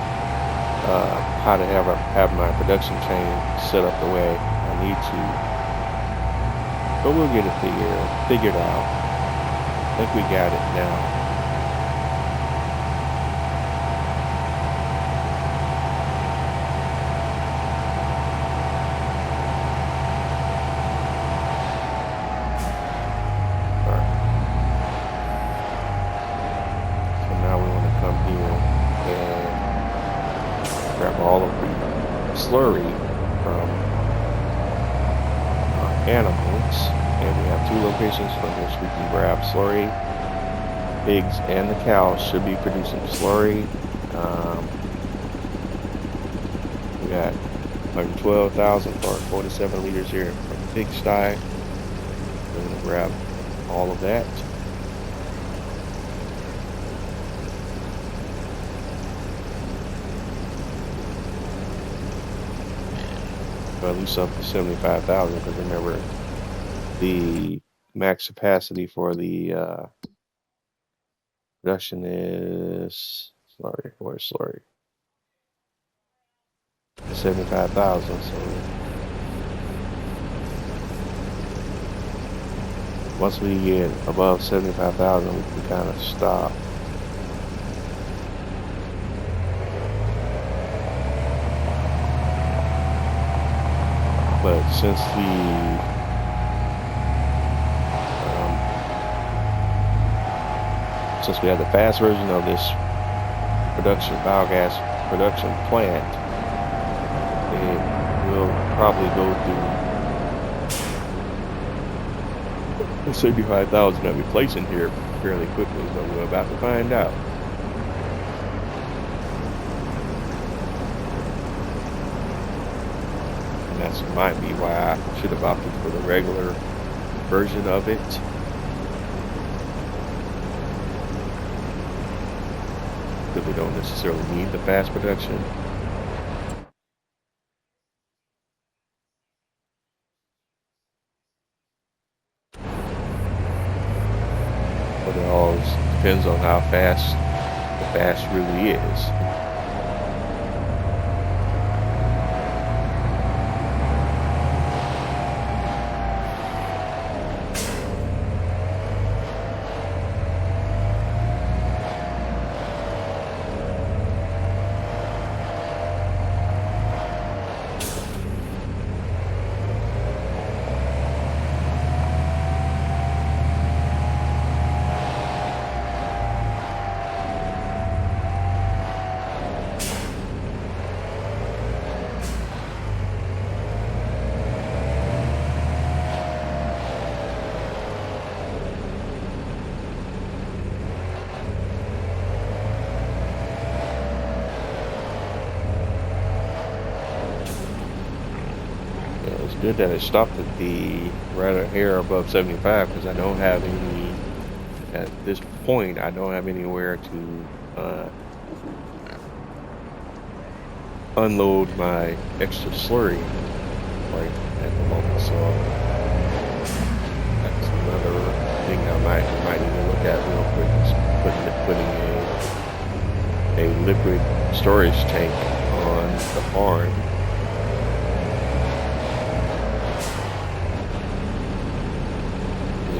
how to have my production chain set up the way I need to. But we'll get it figured out. I think we got it now. Slurry from animals, and we have two locations from which we can grab slurry. Pigs and the cows should be producing slurry. We got 112,000 for 47 liters here from the pigsty. We're going to grab all of that. At least up to 75,000, because remember the max capacity for the Production is sorry, where's sorry? 75,000. So once we get above 75,000, we can kind of stop. But since we have the fast version of this biogas production plant, it will probably go through the 75,000 that we place in here fairly quickly, but we're about to find out. And that might be why I should have opted for the regular version of it. Because we don't necessarily need the fast production. But it all depends on how fast the fast really is. Good that it stopped at the right here above 75, because I don't have any, at this point, I don't have anywhere to unload my extra slurry right at the moment. So that's another thing I might need to look at real quick, is putting a liquid storage tank on the farm.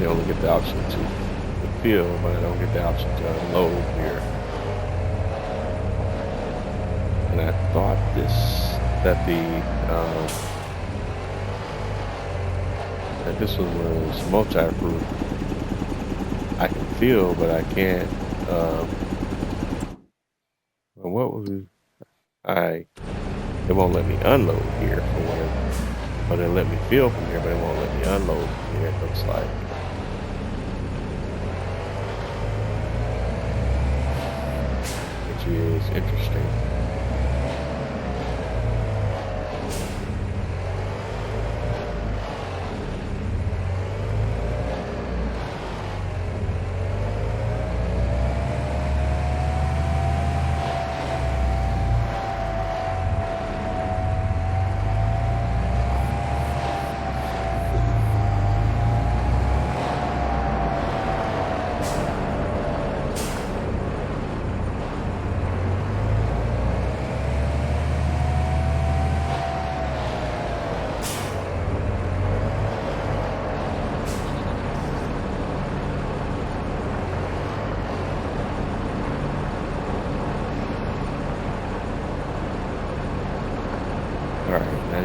You only get the option to fill, but I don't get the option to unload here. And I thought that this one was multi-proof. I can fill, but I can't. What was it? It won't let me unload here for whatever. But it'll let me fill from here, but it won't let me unload from here, it looks like. Which is interesting.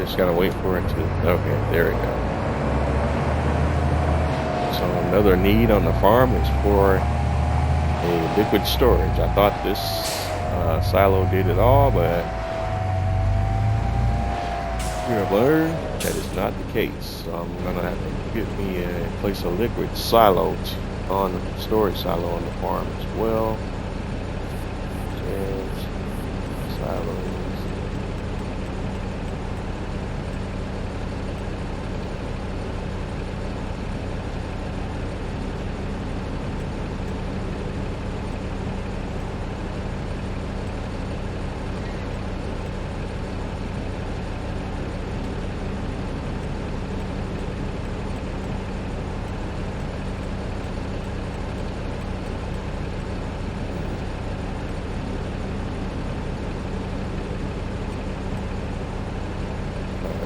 Just gotta wait for it to, okay, there we go. So another need on the farm is for a liquid storage. I thought this silo did it all, but we have learned that is not the case. So I'm gonna have to get me place a liquid silo on the storage silo on the farm as well. Silos.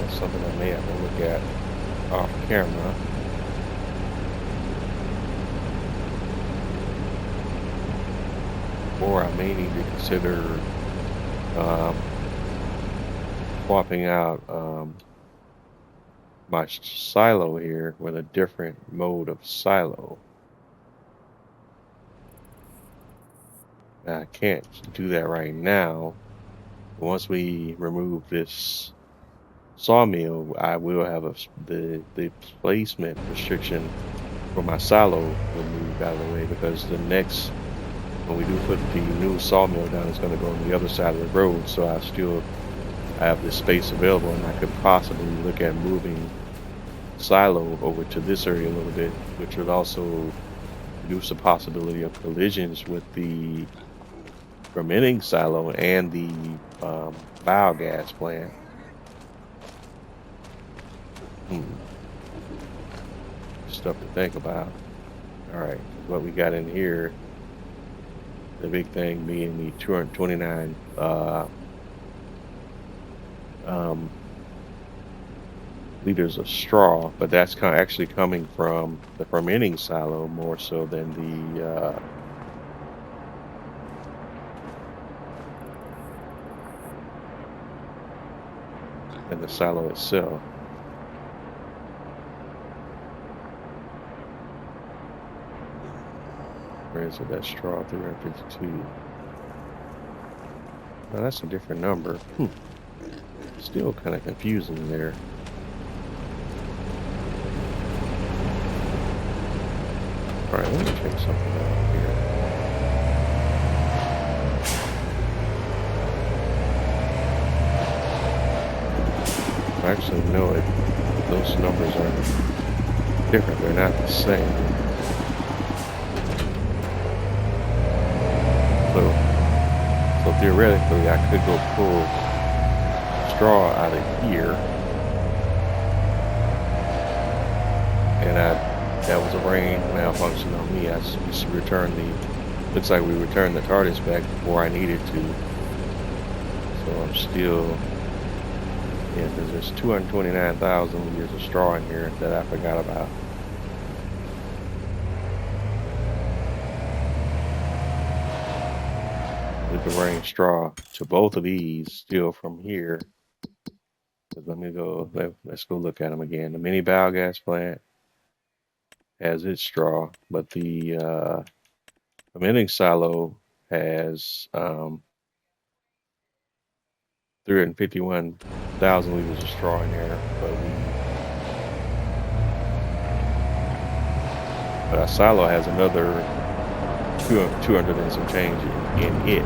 That's something I may have to look at off camera. Or I may need to consider swapping out my silo here with a different mode of silo. Now, I can't do that right now. Once we remove this sawmill, I will have the placement restriction for my silo removed out of the way, because the next, when we do put the new sawmill down, it's going to go on the other side of the road. So I still have this space available, and I could possibly look at moving silo over to this area a little bit, which would also reduce the possibility of collisions with the fermenting silo and the biogas plant. Stuff to think about. All right, what we got in here, the big thing being the 229 liters of straw, but that's actually coming from the fermenting silo more so than the silo itself. Where is it? That straw 352. Now that's a different number. Still kind of confusing there. All right, let me check something out here. Actually, no, those numbers are different. They're not the same. So theoretically, I could go pull straw out of here, and that was a rain malfunction on me. I just returned looks like we returned the TARDIS back before I needed to. So I'm still, because there's 229,000 liters of straw in here that I forgot about. We can bring straw to both of these still from here. Let's go look at them again. The mini biogas plant has its straw, but the fermenting silo has 351,000 liters of straw in there, but our silo has another 200 and some change in it.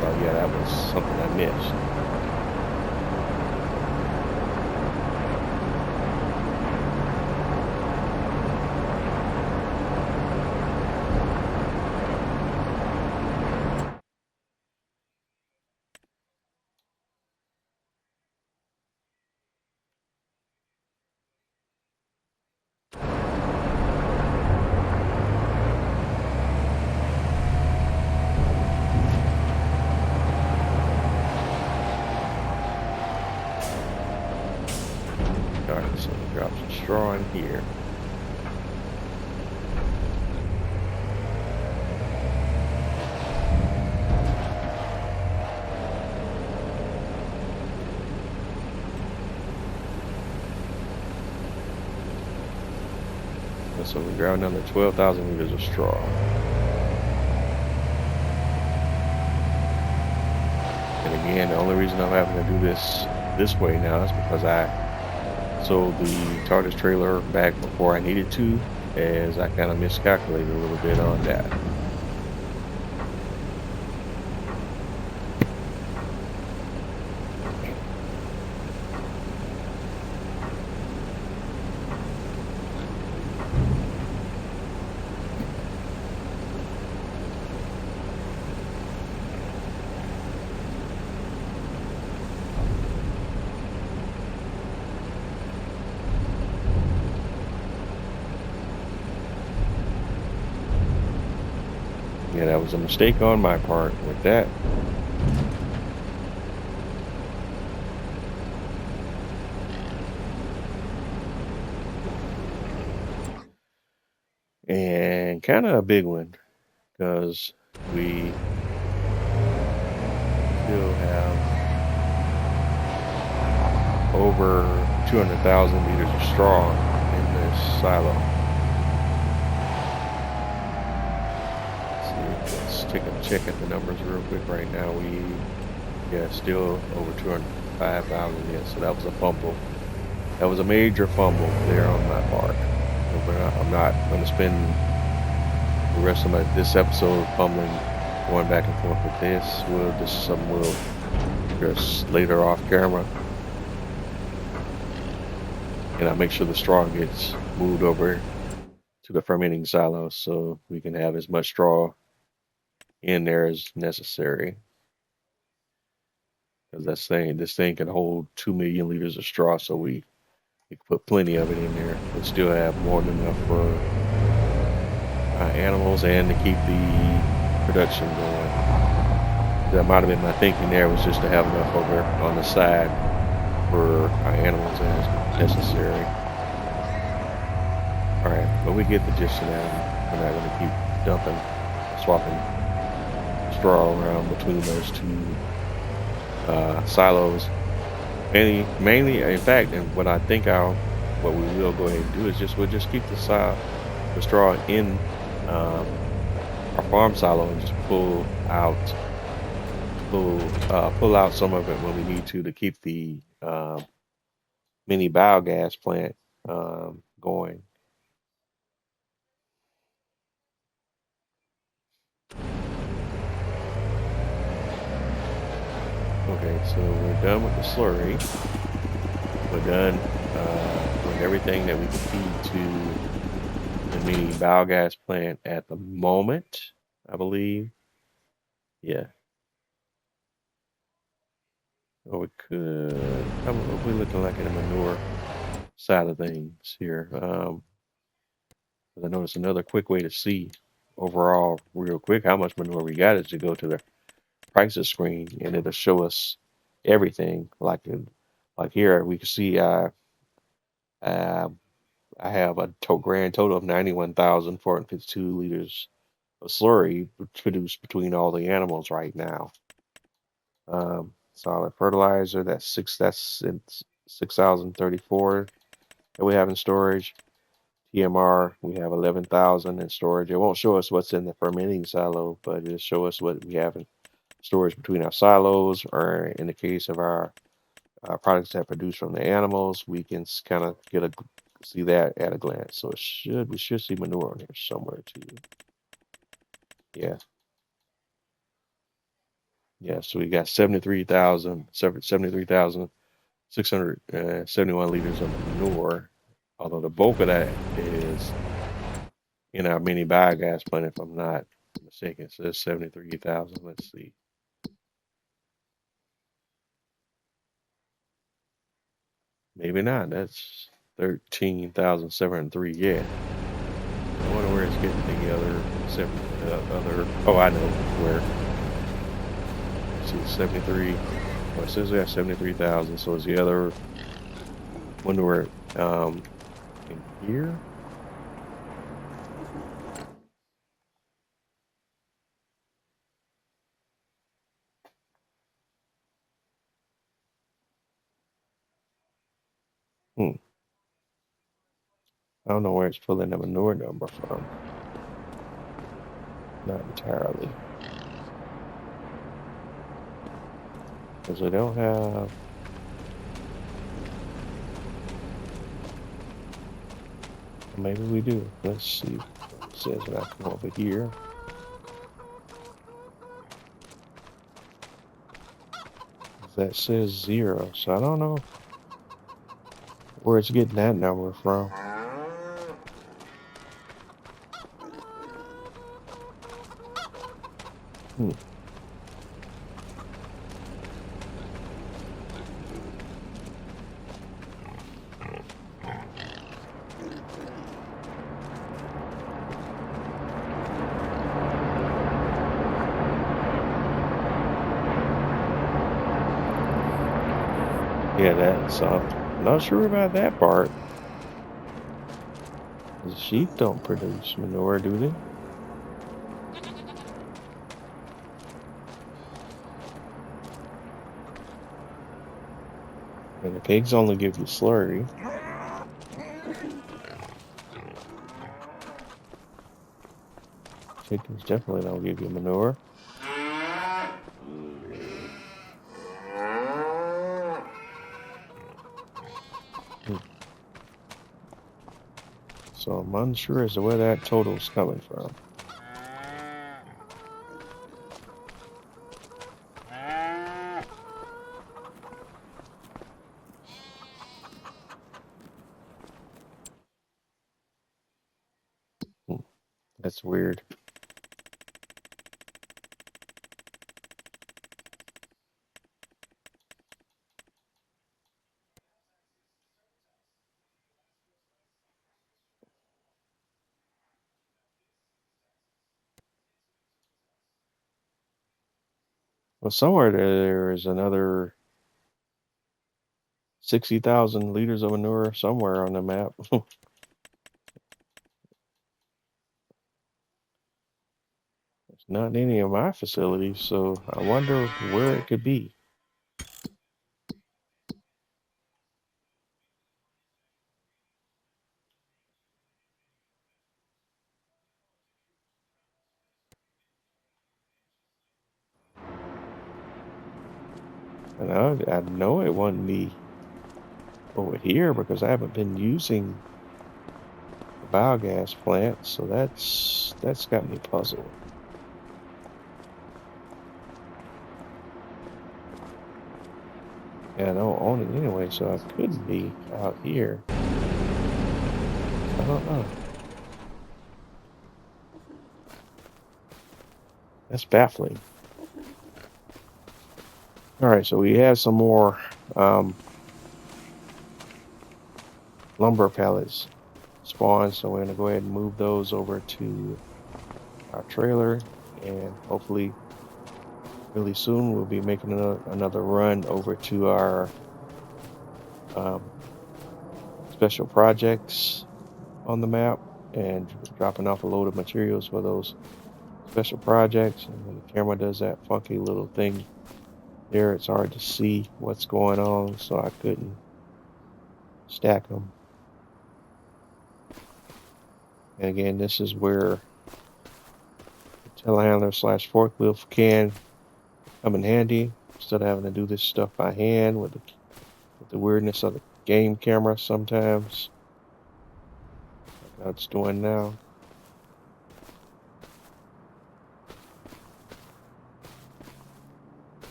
So yeah, that was something I missed. So we drop some straw in here. And so we grab another 12,000 liters of straw. And again, the only reason I'm having to do this way now is because I sold the TARDIS trailer back before I needed to, as I kind of miscalculated a little bit on that. Yeah, that was a mistake on my part with that. and kind of a big one because we still have over 200,000 liters of straw in this silo. Let's take a check at the numbers real quick right now. Still over 205,000. Yeah, so that was a fumble. That was a major fumble there on my part. I'm not going to spend the rest of this episode fumbling, going back and forth with this. This is something we'll address later off camera. And I'll make sure the straw gets moved over to the fermenting silo so we can have as much straw in there as necessary. Because this thing can hold 2 million liters of straw, so we can put plenty of it in there, but still have more than enough for animals and to keep the production going. That might have been my thinking there, was just to have enough over on the side for our animals as necessary. All right, but we get the gist of that. We're not going to keep swapping straw around between those two silos. Mainly, in fact, and what we will go ahead and do is we'll just keep the straw in our farm silo and just pull out some of it when we need to keep the mini biogas plant going. Okay, so we're done with the slurry. We're done with everything that we can feed to the mini biogas plant at the moment, I believe. Yeah. Or we could, what are we looking like in the manure side of things here? I noticed another quick way to see overall real quick how much manure we got is to go to the prices screen, and it'll show us everything. Like here we can see I have a grand total of 91,452 liters of slurry produced between all the animals right now. Solid fertilizer, that's 6,034 that we have in storage. TMR, we have 11,000 in storage. It won't show us what's in the fermenting silo, but it'll show us what we have in storage between our silos, or in the case of our products that produce from the animals, we can kind of see that at a glance. So we should see manure on here somewhere too. Yeah, so we got 73,671 liters of manure, although the bulk of that is in our mini biogas plant, if I'm not mistaken. So it's 73,000. Let's see. Maybe not. That's 13,703. Yeah. I wonder where it's getting the other. Oh, I know where. Let's see, 73. Well, it says we have 73,000. So is the other. Wonder where in here. I don't know where it's pulling the manure number from. Not entirely. Because we don't have... Maybe we do. Let's see. It says when I come over here. That says 0. So I don't know where it's getting that number from. Yeah, that's not sure about that part. The sheep don't produce manure, do they? And the pigs only give you slurry. Chickens definitely don't give you manure. So I'm unsure as to where that total's coming from. That's weird. Well, somewhere there is another 60,000 liters of manure somewhere on the map. It's not in any of my facilities, so I wonder where it could be. And I know it wouldn't be over here because I haven't been using the biogas plant, so that's got me puzzled. Yeah, I don't own it anyway, so I couldn't be out here. I don't know. That's baffling. All right, so we have some more lumber pallets spawned, so we're gonna go ahead and move those over to our trailer, and hopefully really soon we'll be making another run over to our special projects on the map and dropping off a load of materials for those special projects. And when the camera does that funky little thing there, it's hard to see what's going on, so I couldn't stack them. And again, this is where the telehandler / forklift can come in handy instead of having to do this stuff by hand with the weirdness of the game camera sometimes. Like how it's doing now.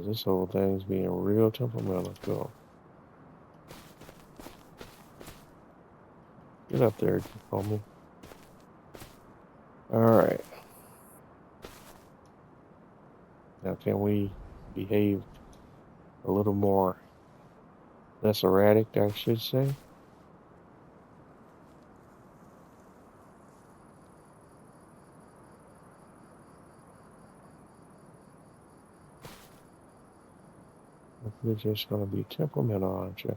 This whole thing's being real temperamental. Go. Get up there, homie. Alright. Now can we behave a little more less erratic, I should say? You're just gonna be temperamental, aren't you?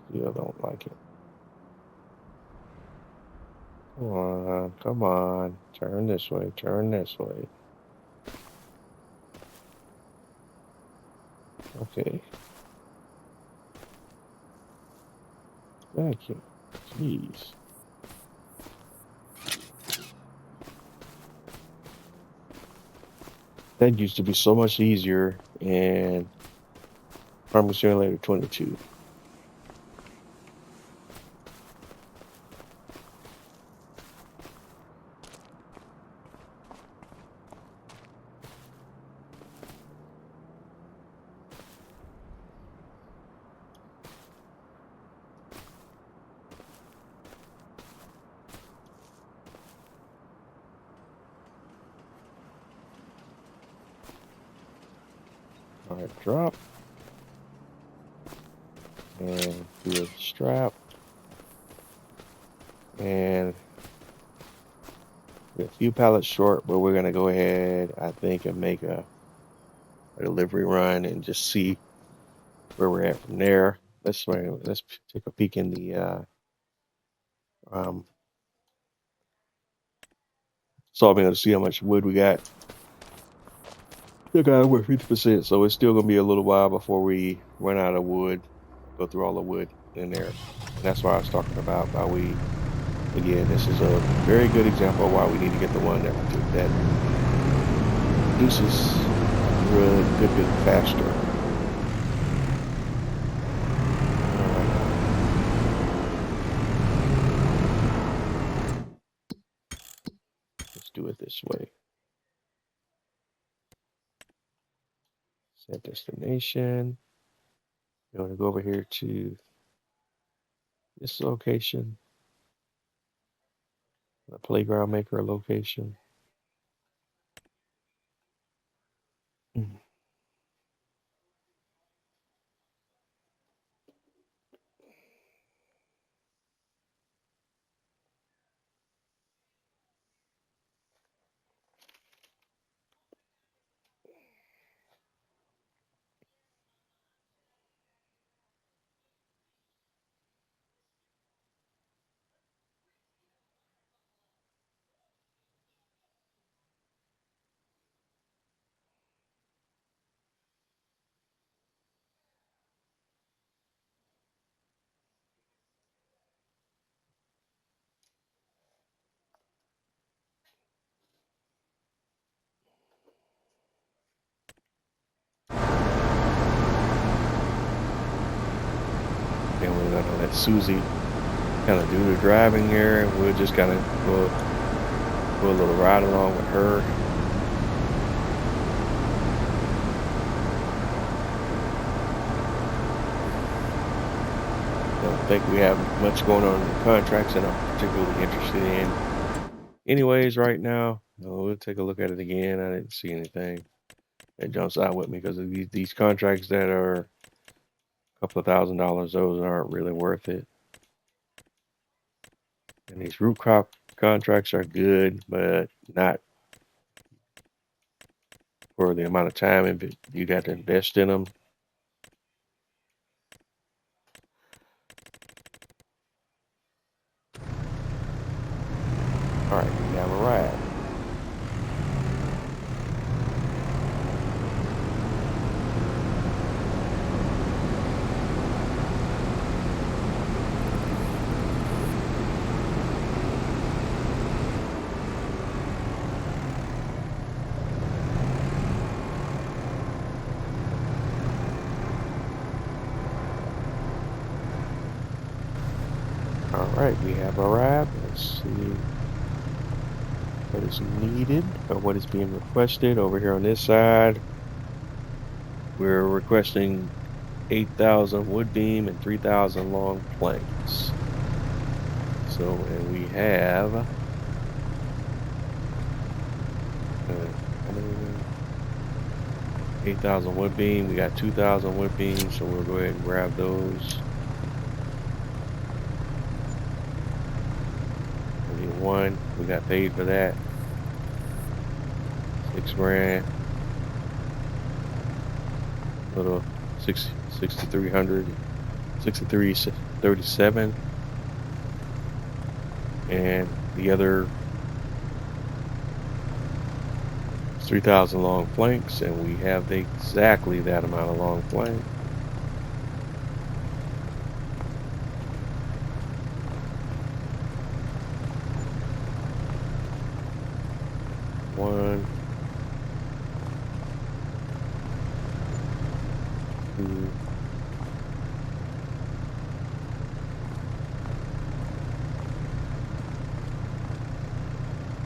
Still don't like it. Come on. Turn this way, turn this way. Okay. Thank you. Jeez. That used to be so much easier in Farming Simulator 22. All right, drop. And do a strap. And we're a few pallets short, but we're gonna go ahead, I think, and make a delivery run and just see where we're at from there. Let's take a peek in the sawmill to see how much wood we got. Still got over 50%, so it's still gonna be a little while before we run out of wood. Go through all the wood in there, and that's why I was talking about why we. Again, this is a very good example of why we need to get the one that produces really good bit faster. Let's do it this way. Set destination. You want to go over here to this location, the playground maker location. Then we're gonna let Susie kind of do the driving here, and we'll just kind of go a little ride along with her. I don't think we have much going on in the contracts that I'm particularly interested in. Anyways, right now, we'll take a look at it again. I didn't see anything that jumps out with me because of these contracts that are a couple of $1,000s. Those aren't really worth it. And these root crop contracts are good, but not for the amount of time you'd have to invest in them. All right, we have a ride. All right, we have arrived. Let's see what is needed or what is being requested over here on this side. We're requesting 8,000 wood beam and 3,000 long planks. So, and we have 8,000 wood beam. We got 2,000 wood beam, so we'll go ahead and grab those. One, we got paid for that. $6,000. Little 6,300, 6,337, and the other 3,000 long planks, and we have exactly that amount of long plank. One, two,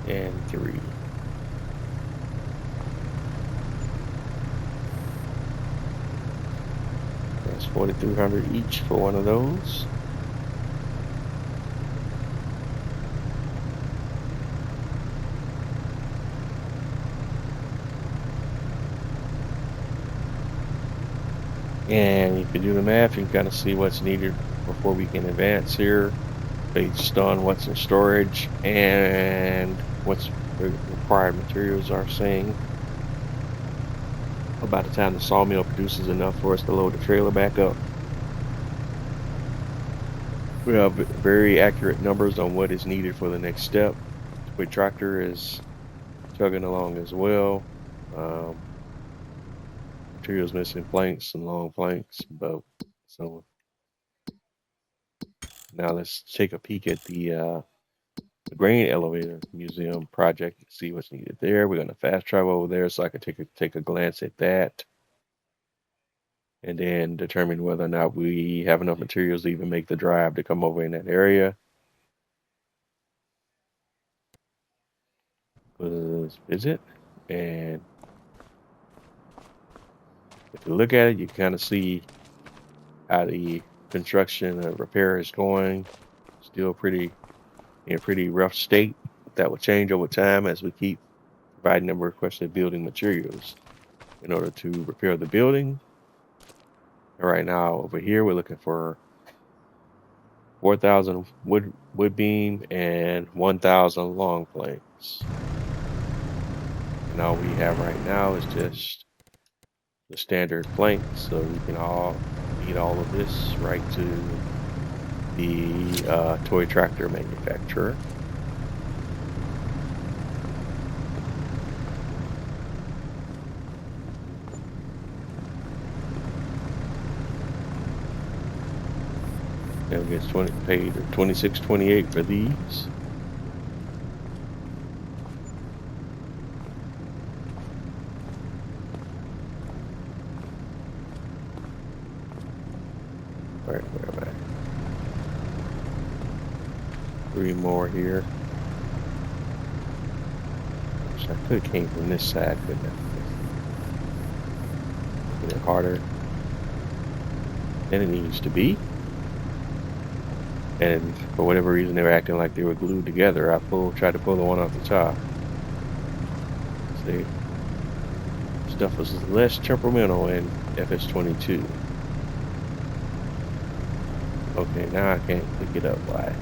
and 3. That's 4,300 each for one of those. And you can do the math, you can kind of see what's needed before we can advance here based on what's in storage and what's the required materials are saying. About the time the sawmill produces enough for us to load the trailer back up. We have very accurate numbers on what is needed for the next step. The tractor is chugging along as well. Materials missing planks and long planks, but so now let's take a peek at the grain elevator museum project and see what's needed there. We're gonna fast travel over there so I can take a glance at that and then determine whether or not we have enough materials to even make the drive to come over in that area. Let's visit, and if you look at it, you kind of see how the construction and repair is going. Still in a pretty rough state. That will change over time as we keep providing them requested building materials in order to repair the building. And right now over here we're looking for 4,000 wood beam and 1,000 long planks. And all we have right now is just the standard planks, so we can all feed all of this right to the toy tractor manufacturer. And we get paid $26.28 for these. Where am I? 3 more here. Wish I could have came from this side, couldn't I? Making it harder than it needs to be. And for whatever reason, they were acting like they were glued together. I tried to pull the one off the top. See, stuff was less temperamental in FS22. Okay, now I can't pick it up. Why?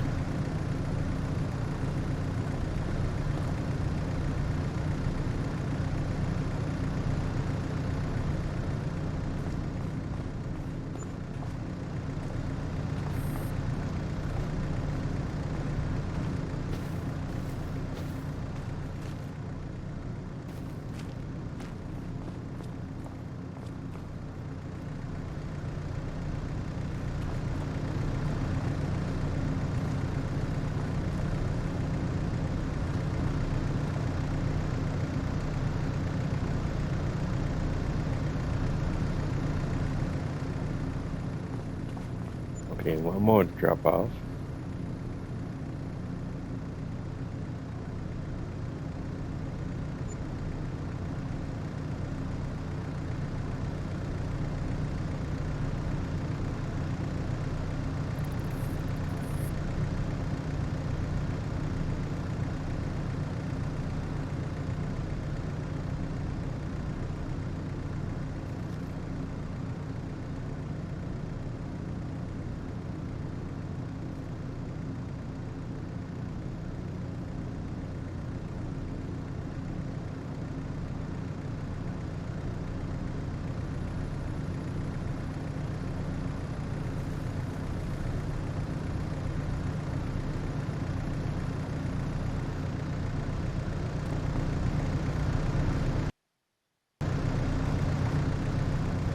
Okay, one more to drop off.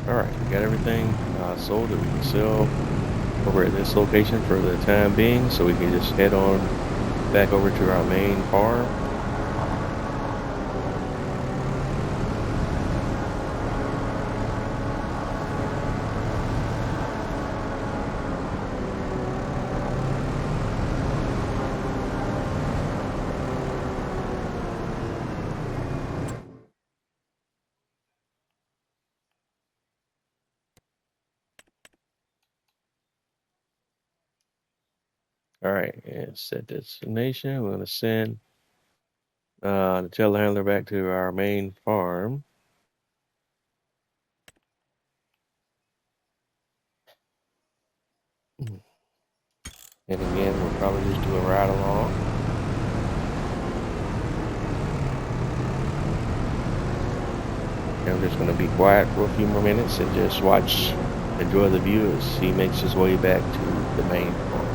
Alright, we got everything sold that we can sell over at this location for the time being, so we can just head on back over to our main farm. All right, and set destination. We're going to send the telehandler back to our main farm. And again, we'll probably just do a ride along. And I'm just going to be quiet for a few more minutes and just enjoy the view as he makes his way back to the main farm.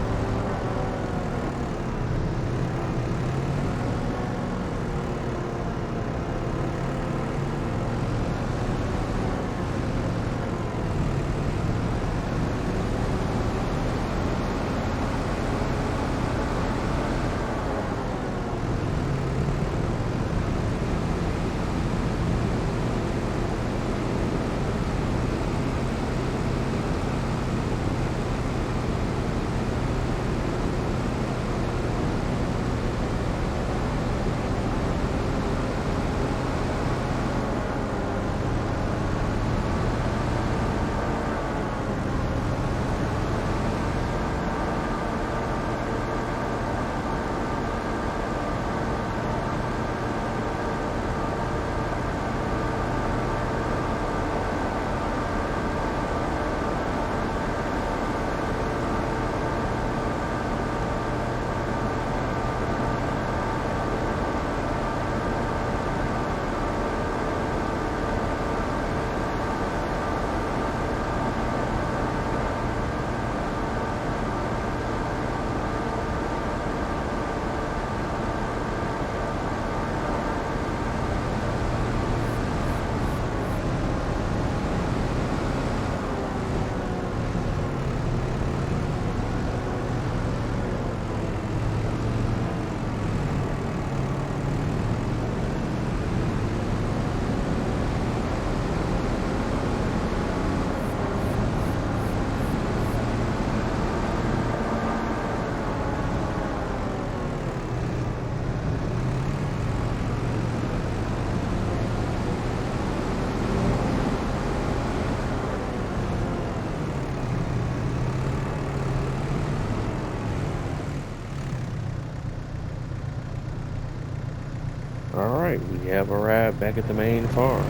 Alright, we have arrived back at the main farm.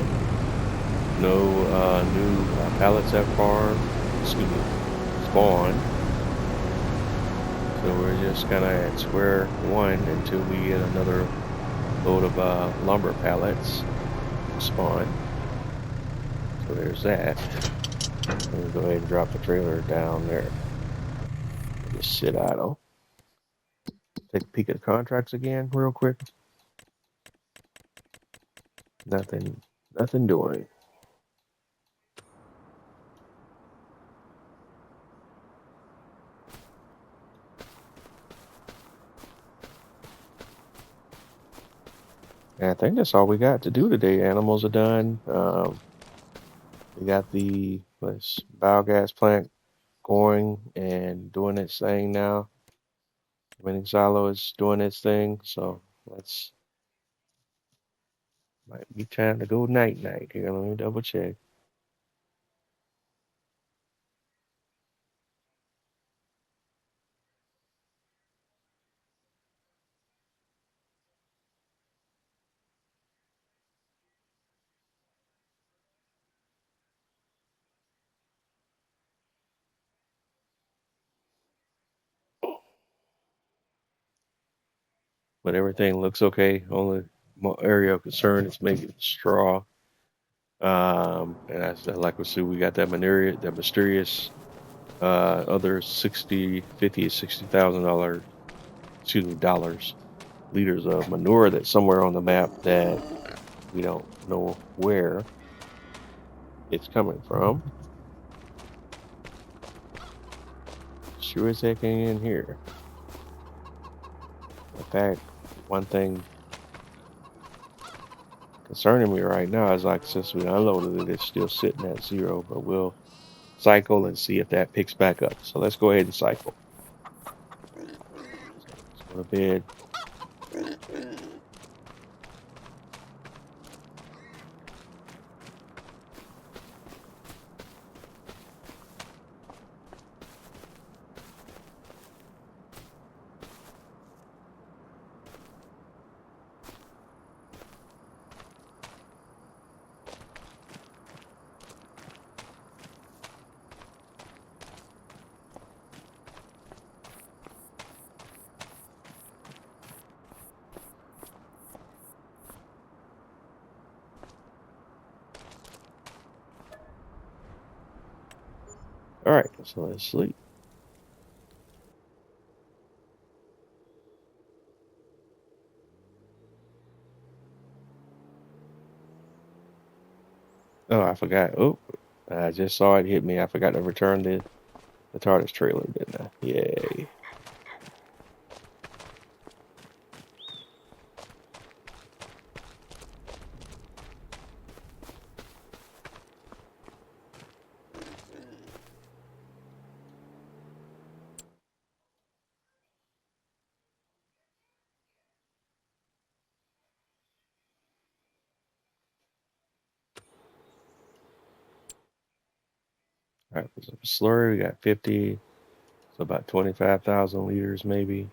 No new pallets have spawned. So we're just kind of at square one until we get another load of lumber pallets spawn. So there's that. We'll go ahead and drop the trailer down there. Just sit idle. Take a peek at the contracts again real quick. Nothing doing. And I think that's all we got to do today. Animals are done. We got the biogas plant going and doing its thing now. Winning silo is doing its thing, so might be time to go night here. Let me double check. But everything looks okay. Only area of concern is maybe the straw. And that's like we see, we got that mysterious other $60,000 liters of manure that's somewhere on the map that we don't know where it's coming from. Sure as heck ain't in here. In fact, one thing concerning me right now is, like, since we unloaded it, it's still sitting at 0, but we'll cycle and see if that picks back up. So let's go ahead and cycle. Let's go to bed. All right, so let's sleep. Oh, I forgot. Oh, I just saw it hit me. I forgot to return the TARDIS trailer, didn't I? Yay. All right, so slurry, we got 50, so about 25,000 liters maybe.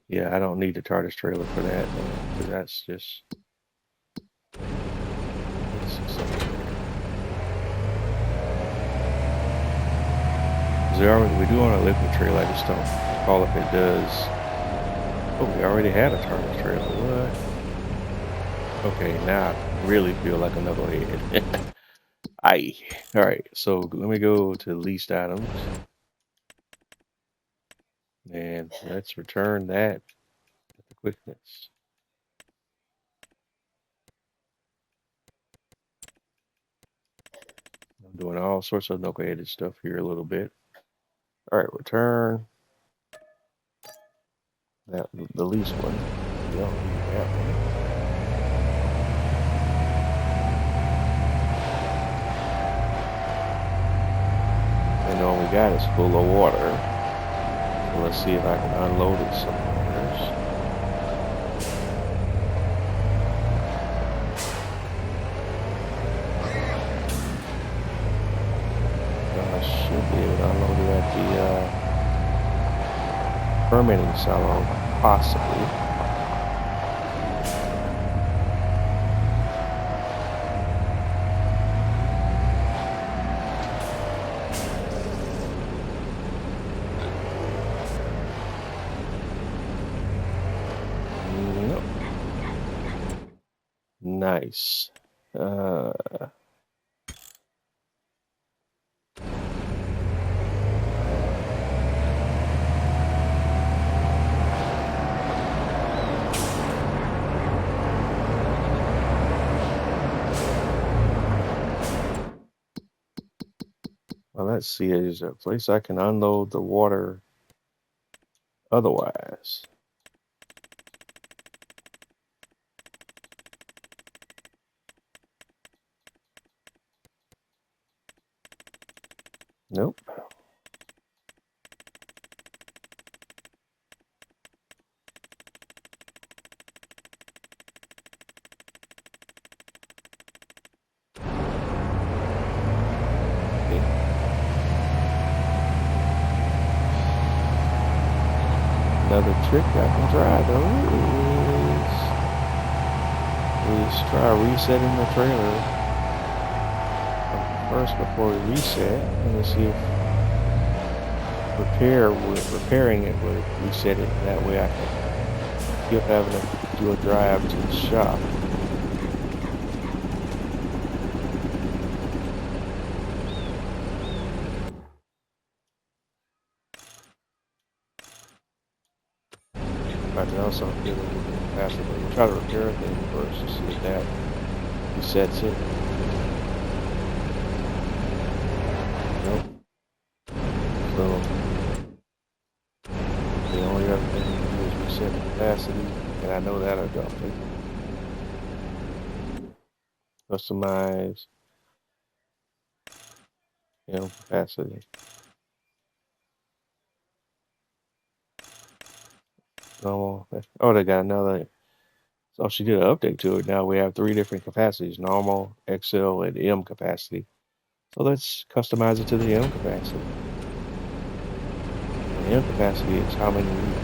Yeah, I don't need the TARDIS trailer for that, because that's just... We do want a liquid trailer, I just don't recall if it does. Oh, we already had a TARDIS trailer. What? Okay, now I really feel like I'm knucklehead. Aye. Alright, so let me go to leased items. And let's return that with the quickness. I'm doing all sorts of knuckleheaded stuff here a little bit. Alright, return that the least one. We don't need that one. And all we got is full of water. So let's see if I can unload it somewhere. I should be able to unload it at the fermenting salon, possibly. Nice. Well, let's see. Is there a place I can unload the water otherwise? Nope. Another trick I can try though is try resetting the trailer first before we reset, and let's see if repairing it would reset it. That way I can keep having to do a drive to the shop. I can also get a little bit faster, but we'll try to repair it then first to see if that resets it. Nope. So the only other thing to do is reset the capacity, and I know that I don't think. Customize, capacity. Normal. Oh, they got another. So she did an update to it. Now we have 3 different capacities: normal, XL, and M capacity. So let's customize it to the M capacity. The M capacity is how many liters.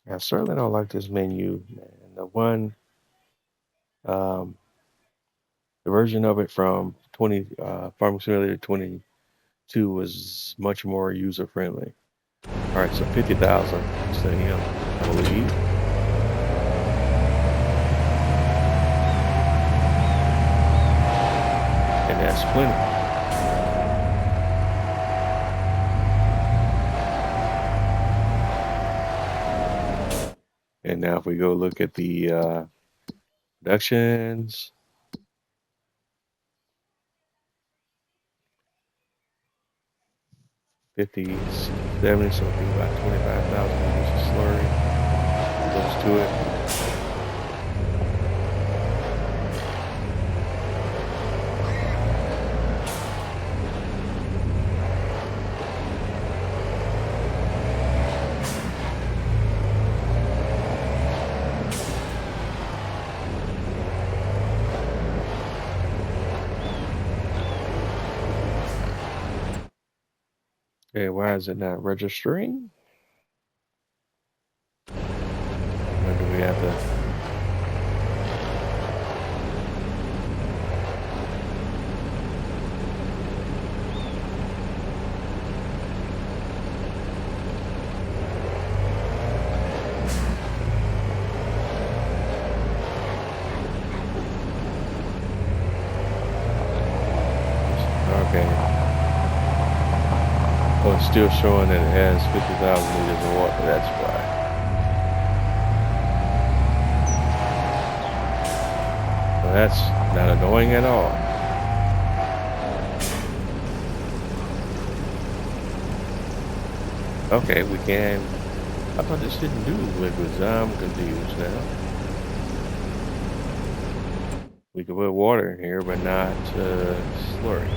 I certainly don't like this menu, man. The one, the version of it from Farming Simulator 22 was much more user friendly. All right, so 50,000 is the M, I believe. And that's plenty. And now if we go look at the productions, $50, $70, so it'll be about 25,000 liters of slurry. Close to it. Okay, why is it not registering? When do we have to? Okay. Oh, it's still showing that it has 50,000 liters of water, that's why. Well, that's not annoying at all. Okay, we can. I thought this didn't do liquids. I'm confused now. We can put water in here, but not slurry.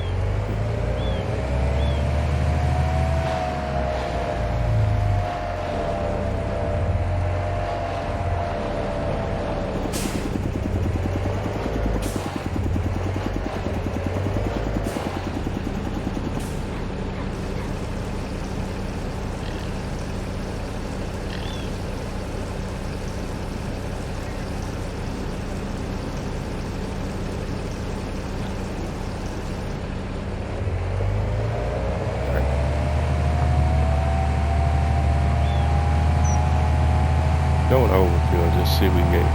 see if we can get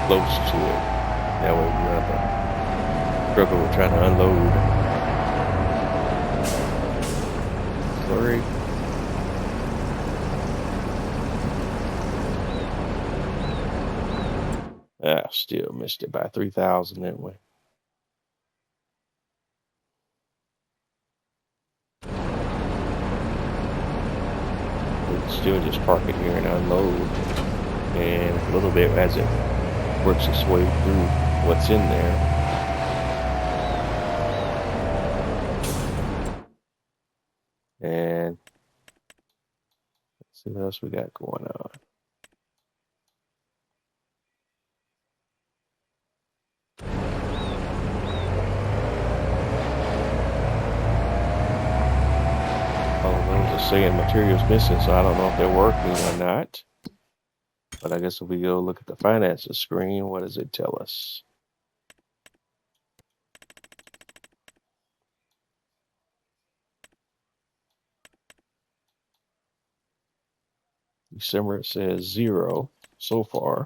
close to it. That way we don't have to struggle with trying to unload. Sorry. Still missed it by 3,000 that way. We can still just park it here and unload, and a little bit as it works its way through what's in there. And let's see what else we got going on. Saying materials missing, so I don't know if they're working or not. But I guess if we go look at the finances screen, what does it tell us? December, it says 0 so far.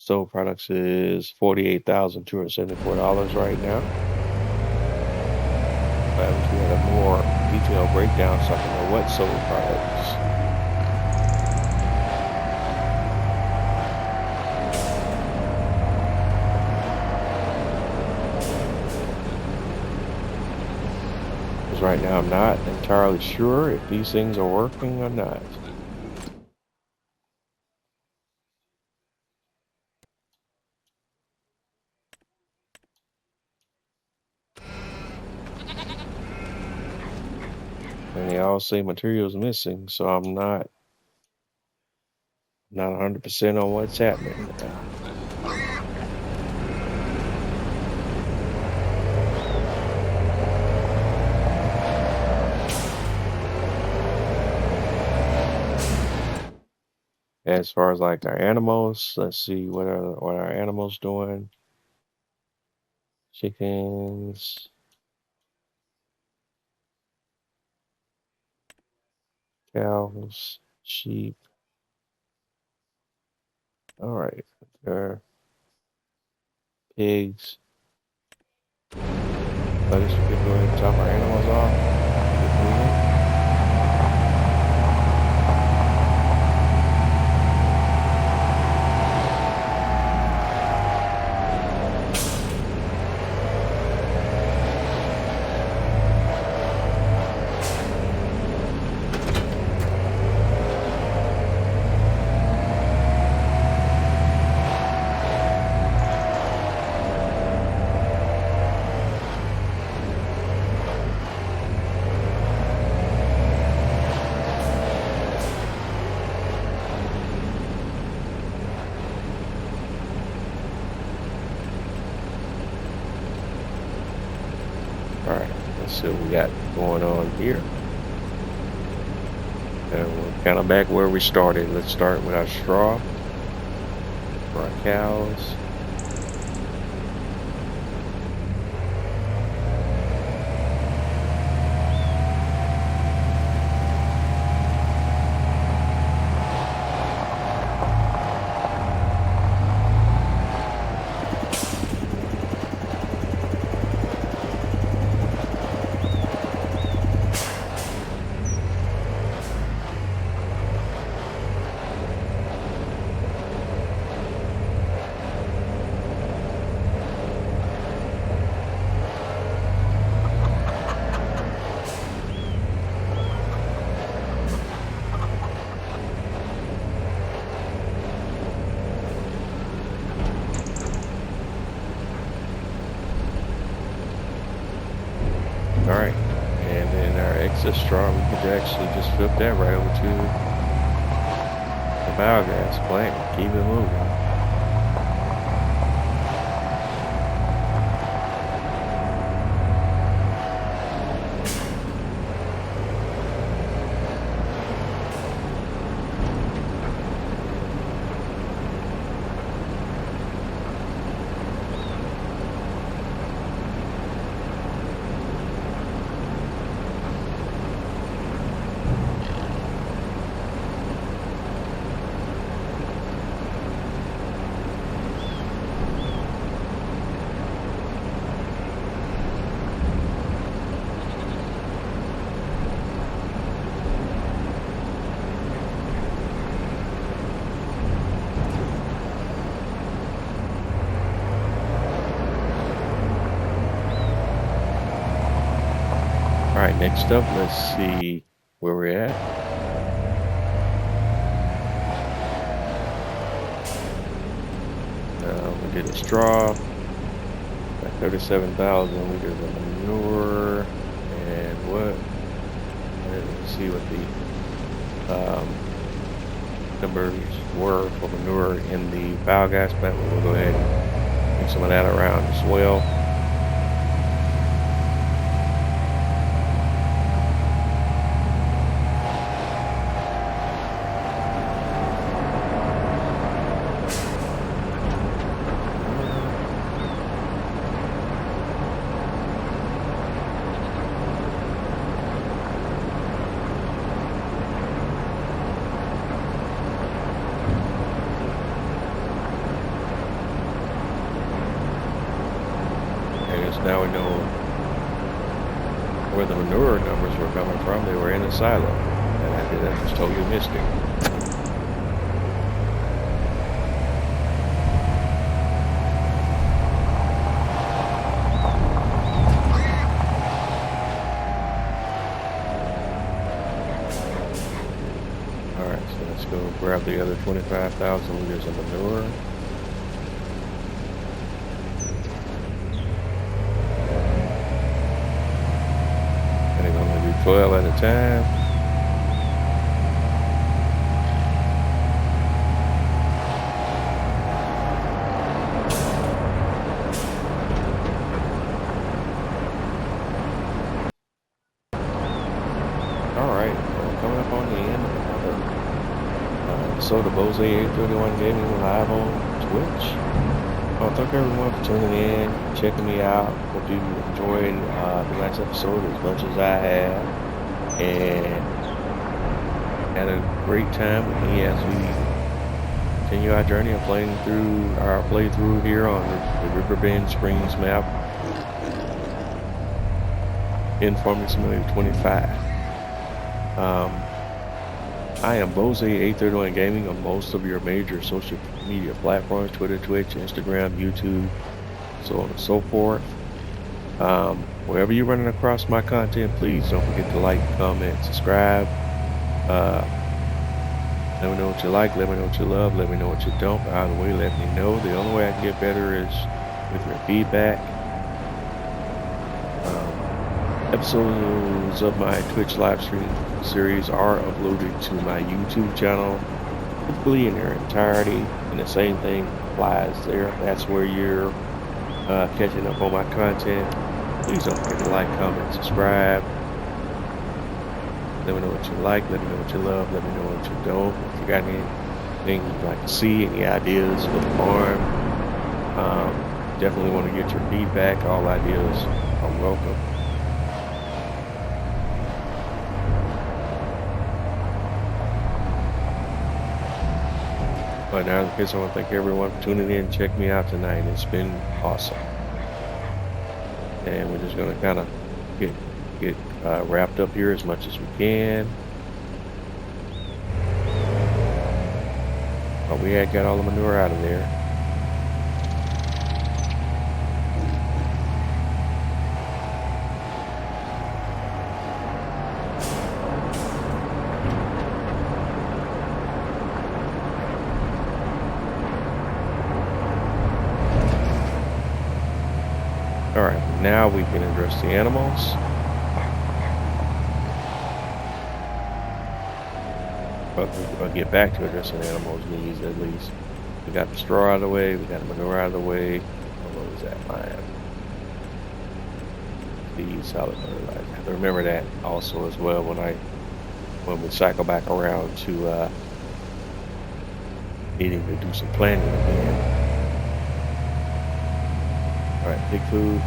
Sold products is $48,274 right now. But I wish we had a more detailed breakdown so I can know what sold products. Because right now I'm not entirely sure if these things are working or not. And they all say materials missing, so I'm not 100% on what's happening now. As far as like our animals, let's see what our animals doing. Chickens. Cows, sheep. All right, there. Pigs. I guess we could go ahead and top our animals off. See what we got going on here. And we're kind of back where we started. Let's start with our straw for our cows. Alright, and then our excess straw, we could actually just flip that right over to the biogas plant. Keep it moving. Next up, let's see where we're at. We did a straw, got 37,000 liters of manure, and what? Let's see what the numbers were for manure in the biogas plant. We'll go ahead and bring some of that around as well. Now we know where the manure numbers were coming from. They were in a silo, and I just totally missed it. All right, so let's go grab the other 25,000 liters of manure. And it's only do 12 at a time. Alright, well, coming up on the end of another episode of Bose 831 Gaming live on Twitch. Thank everyone for tuning in, checking me out. Hope you enjoyed the last episode as much as I have, and had a great time with me as we continue our journey of playing through our playthrough here on the Riverbend Springs map in Farming Simulator 25. I am Bose 831 Gaming on most of your major social media platforms: Twitter, Twitch, Instagram, YouTube, so on and so forth. Wherever you're running across my content, please don't forget to like, comment, subscribe. Let me know what you like, let me know what you love, let me know what you don't. But either way, let me know. The only way I can get better is with your feedback. Episodes of my Twitch live stream series are uploaded to my YouTube channel, typically in their entirety, and the same thing applies there. That's where you're catching up on my content. Please don't forget to like, comment, subscribe. Let me know what you like, let me know what you love, let me know what you don't. If you got anything you'd like to see, any ideas for the farm, definitely want to get your feedback. All ideas are welcome. But now, in case, I want to thank everyone for tuning in and check me out tonight. It's been awesome. And we're just going to kind of get wrapped up here as much as we can. But we had got all the manure out of there. Alright, now we can address the animals. But we'll get back to addressing animals' needs at least. We got the straw out of the way, we got the manure out of the way. What was that line? The solid fertilizer. I have to remember that also as well when we cycle back around to needing to do some planting again. Alright, pig food.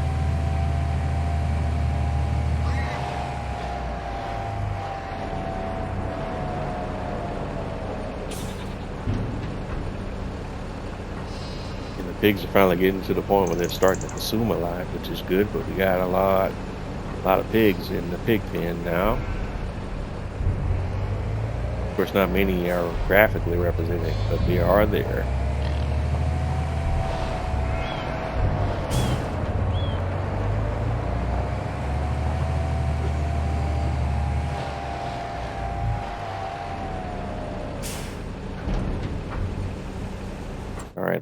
And the pigs are finally getting to the point where they're starting to consume a lot, which is good, but we got a lot of pigs in the pig pen now. Of course, not many are graphically represented, but they are there.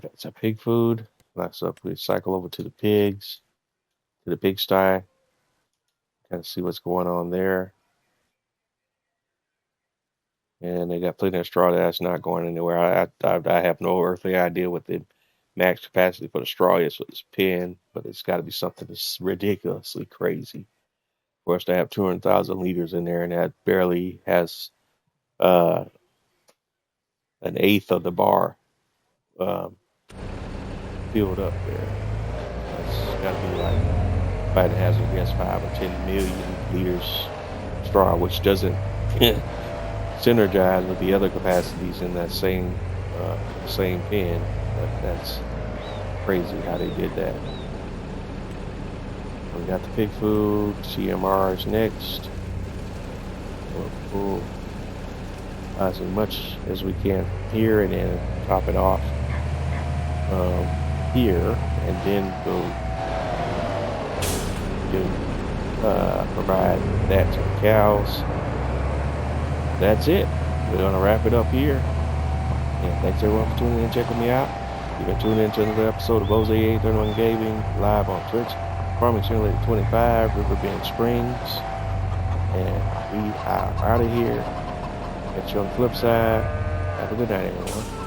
got some pig food. Next up, we cycle over to the pigs, to the pigsty. Kind of see what's going on there. And they got plenty of straw that's not going anywhere. I have no earthly idea what the max capacity for the straw is for this pen, but it's got to be something that's ridiculously crazy for us to have 200,000 liters in there, and that barely has an eighth of the bar filled up there. That's got to be like, if I had to hazard a guess, 5 or 10 million liters straw, which doesn't synergize with the other capacities in that same pen. That's crazy how they did that. We got the pig food, CMRs next. We'll pull as much as we can here and then top it off here, and then we'll provide that to the cows. That's it. We're going to wrap it up here. And thanks everyone for tuning in and checking me out. You've been tuning in to another episode of Jose 831 Gaming, live on Twitch. Farming Simulator 25, Riverbend Springs. And we are out of here. Catch you on the flip side. Have a good night, everyone.